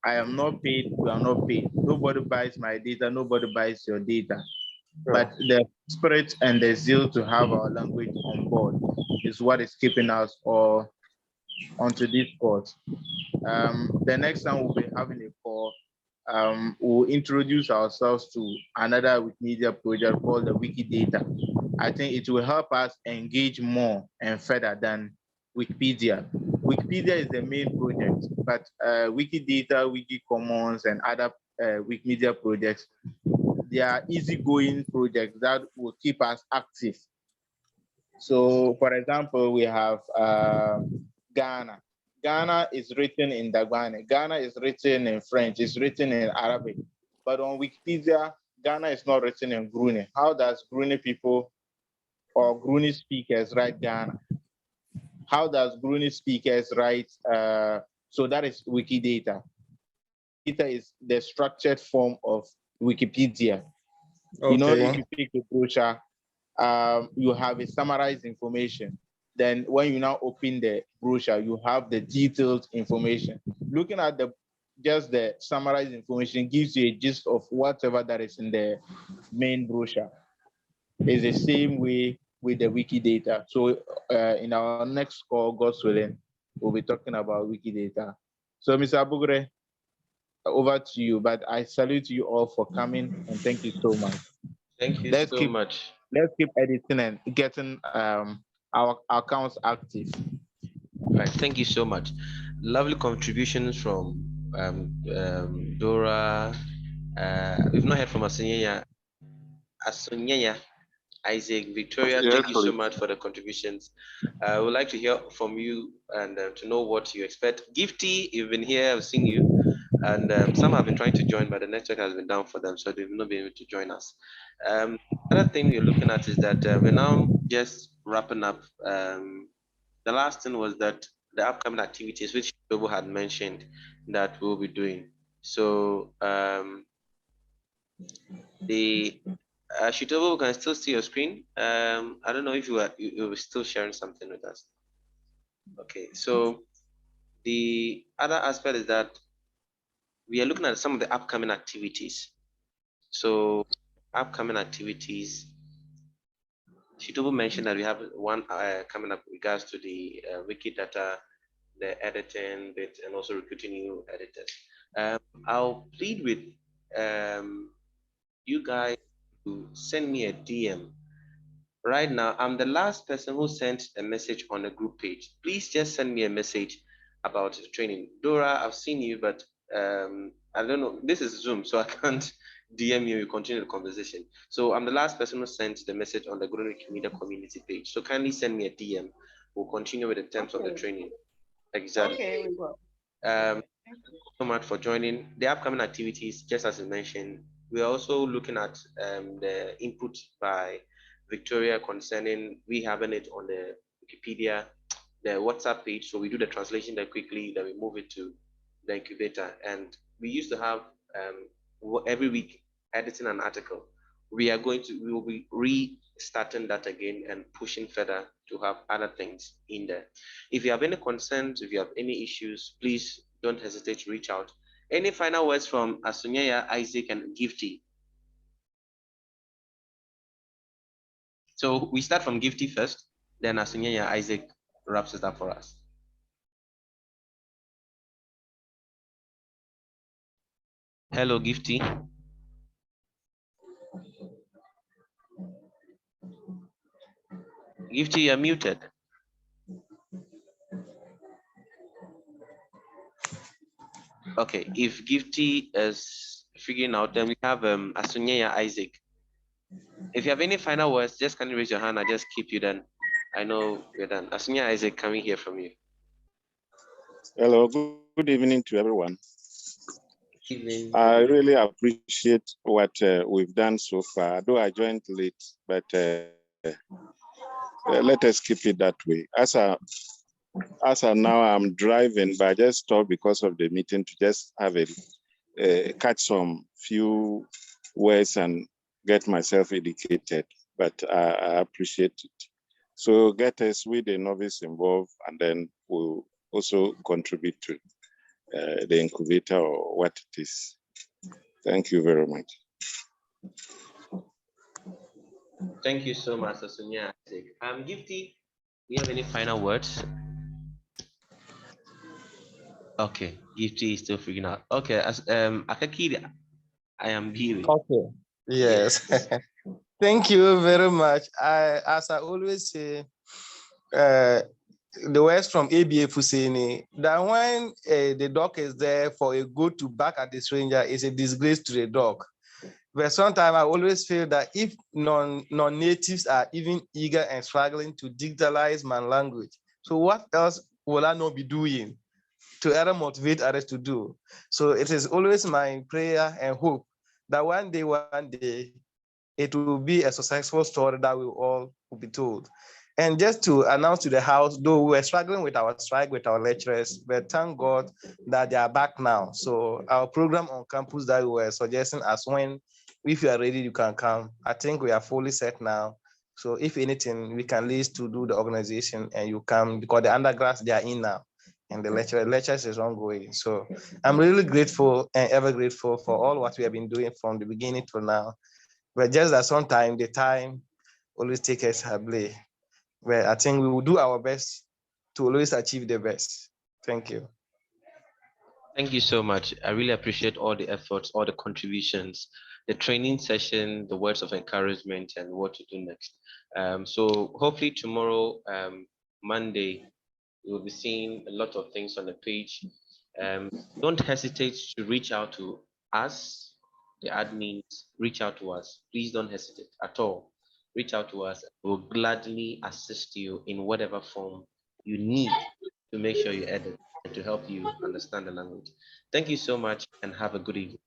I am not paid, you are not paid. Nobody buys my data, nobody buys your data. But the spirit and the zeal to have our language on board is what is keeping us all onto this course. The next time we'll be having a call, we'll introduce ourselves to another Wikimedia project called the Wikidata. I think it will help us engage more and further than Wikipedia. Wikipedia is the main project, but Wikidata, Wikicommons, and other Wikimedia projects. They are easygoing projects that will keep us active. So, for example, we have Ghana. Ghana is written in Dagwane. Ghana is written in French. It's written in Arabic. But on Wikipedia, Ghana is not written in Gurene. How does Gurene people or Gurene speakers write Ghana? How does Gurene speakers write? So that is Wikidata. Data is the structured form of Wikipedia. You know, if you pick the brochure, you have a summarized information. Then when you now open the brochure, you have the detailed information. Looking at just the summarized information gives you a gist of whatever that is in the main brochure. It's the same way with the Wikidata. So in our next call, God's willing, we'll be talking about Wikidata. So Mr. Abugre, over to you, but I salute you all for coming and thank you so much. Thank you Let's so much. Let's keep editing and getting our accounts active. Right, thank you so much. Lovely contributions from Dora. We've not heard from Asunyanya. Isaac, Victoria, Yes, thank you so please. much for the contributions. I would like to hear from you and to know what you expect. Gifty, you've been here, I've seen you, and some have been trying to join, but the network has been down for them, so they've not been able to join us. Another thing we're looking at is that we're now just wrapping up. The last thing was that the upcoming activities, which people had mentioned that we'll be doing. So Shitobo, can still see your screen. I don't know if you were still sharing something with us. Okay, so the other aspect is that we are looking at some of the upcoming activities. So upcoming activities, Shitobo mentioned that we have one coming up with regards to the Wikidata, the editing bit, and also recruiting new editors. I'll plead with you guys to send me a DM. Right now, I'm the last person who sent a message on the group page. Please just send me a message about the training. Dora, I've seen you, but I don't know. This is Zoom, so I can't DM you. You continue the conversation. So I'm the last person who sent the message on the Gurene Wikimedia Community page. So kindly send me a DM. We'll continue with the terms of the training. Exactly. Okay, we will. Thank you so much for joining. The upcoming activities, just as I mentioned, we're also looking at the input by Victoria concerning we having it on the Wikipedia, the WhatsApp page. So we do the translation there quickly, then we move it to the incubator. And we used to have every week editing an article. We will be restarting that again and pushing further to have other things in there. If you have any concerns, if you have any issues, please don't hesitate to reach out. Any final words from Asunyaya, Isaac, and Gifty? So we start from Gifty first, then Asunyaya, Isaac wraps it up for us. Hello, Gifty. Gifty, you're muted. Okay, if Gifty is figuring out, then we have Asunyaya, Isaac. If you have any final words, just can you raise your hand? I just keep you then. I know we're done. Asunyaya, Isaac, can we hear from you? Hello, good evening to everyone. Evening. I really appreciate what we've done so far, though I joined late, but let us keep it that way. As of now, I'm driving, but I just stopped because of the meeting to just have catch some few words and get myself educated, but I appreciate it. So get us with the novice involved, and then we'll also contribute to the incubator or what it is. Thank you very much. Thank you so much, Asunya. Gifty, do you have any final words? Okay, Gifty is still figuring out. Okay, as Akakiri, I am Giri. Okay. Yes. Thank you very much. As I always say, the words from ABA Fuseni, that when the dog is there for a goat to bark at the stranger is a disgrace to the dog. But sometimes I always feel that if non-natives are even eager and struggling to digitalize my language, so what else will I not be doing to ever motivate others to do? So it is always my prayer and hope that one day, it will be a successful story that we all will be told. And just to announce to the House, though we were struggling with our strike with our lecturers, but thank God that they are back now. So our program on campus that we were suggesting as when, if you are ready, you can come. I think we are fully set now. So if anything, we can list to do the organization and you come, because the undergrads, they are in now and the lectures is ongoing. So I'm really grateful and ever grateful for all what we have been doing from the beginning to now. But just that sometimes the time always takes us ably. But I think we will do our best to always achieve the best. Thank you. Thank you so much. I really appreciate all the efforts, all the contributions, the training session, the words of encouragement, and what to do next. So hopefully tomorrow, Monday, you'll be seeing a lot of things on the page. Don't hesitate to reach out to us, the admins. Reach out to us. Please don't hesitate at all. Reach out to us. We'll gladly assist you in whatever form you need to make sure you edit and to help you understand the language. Thank you so much and have a good evening.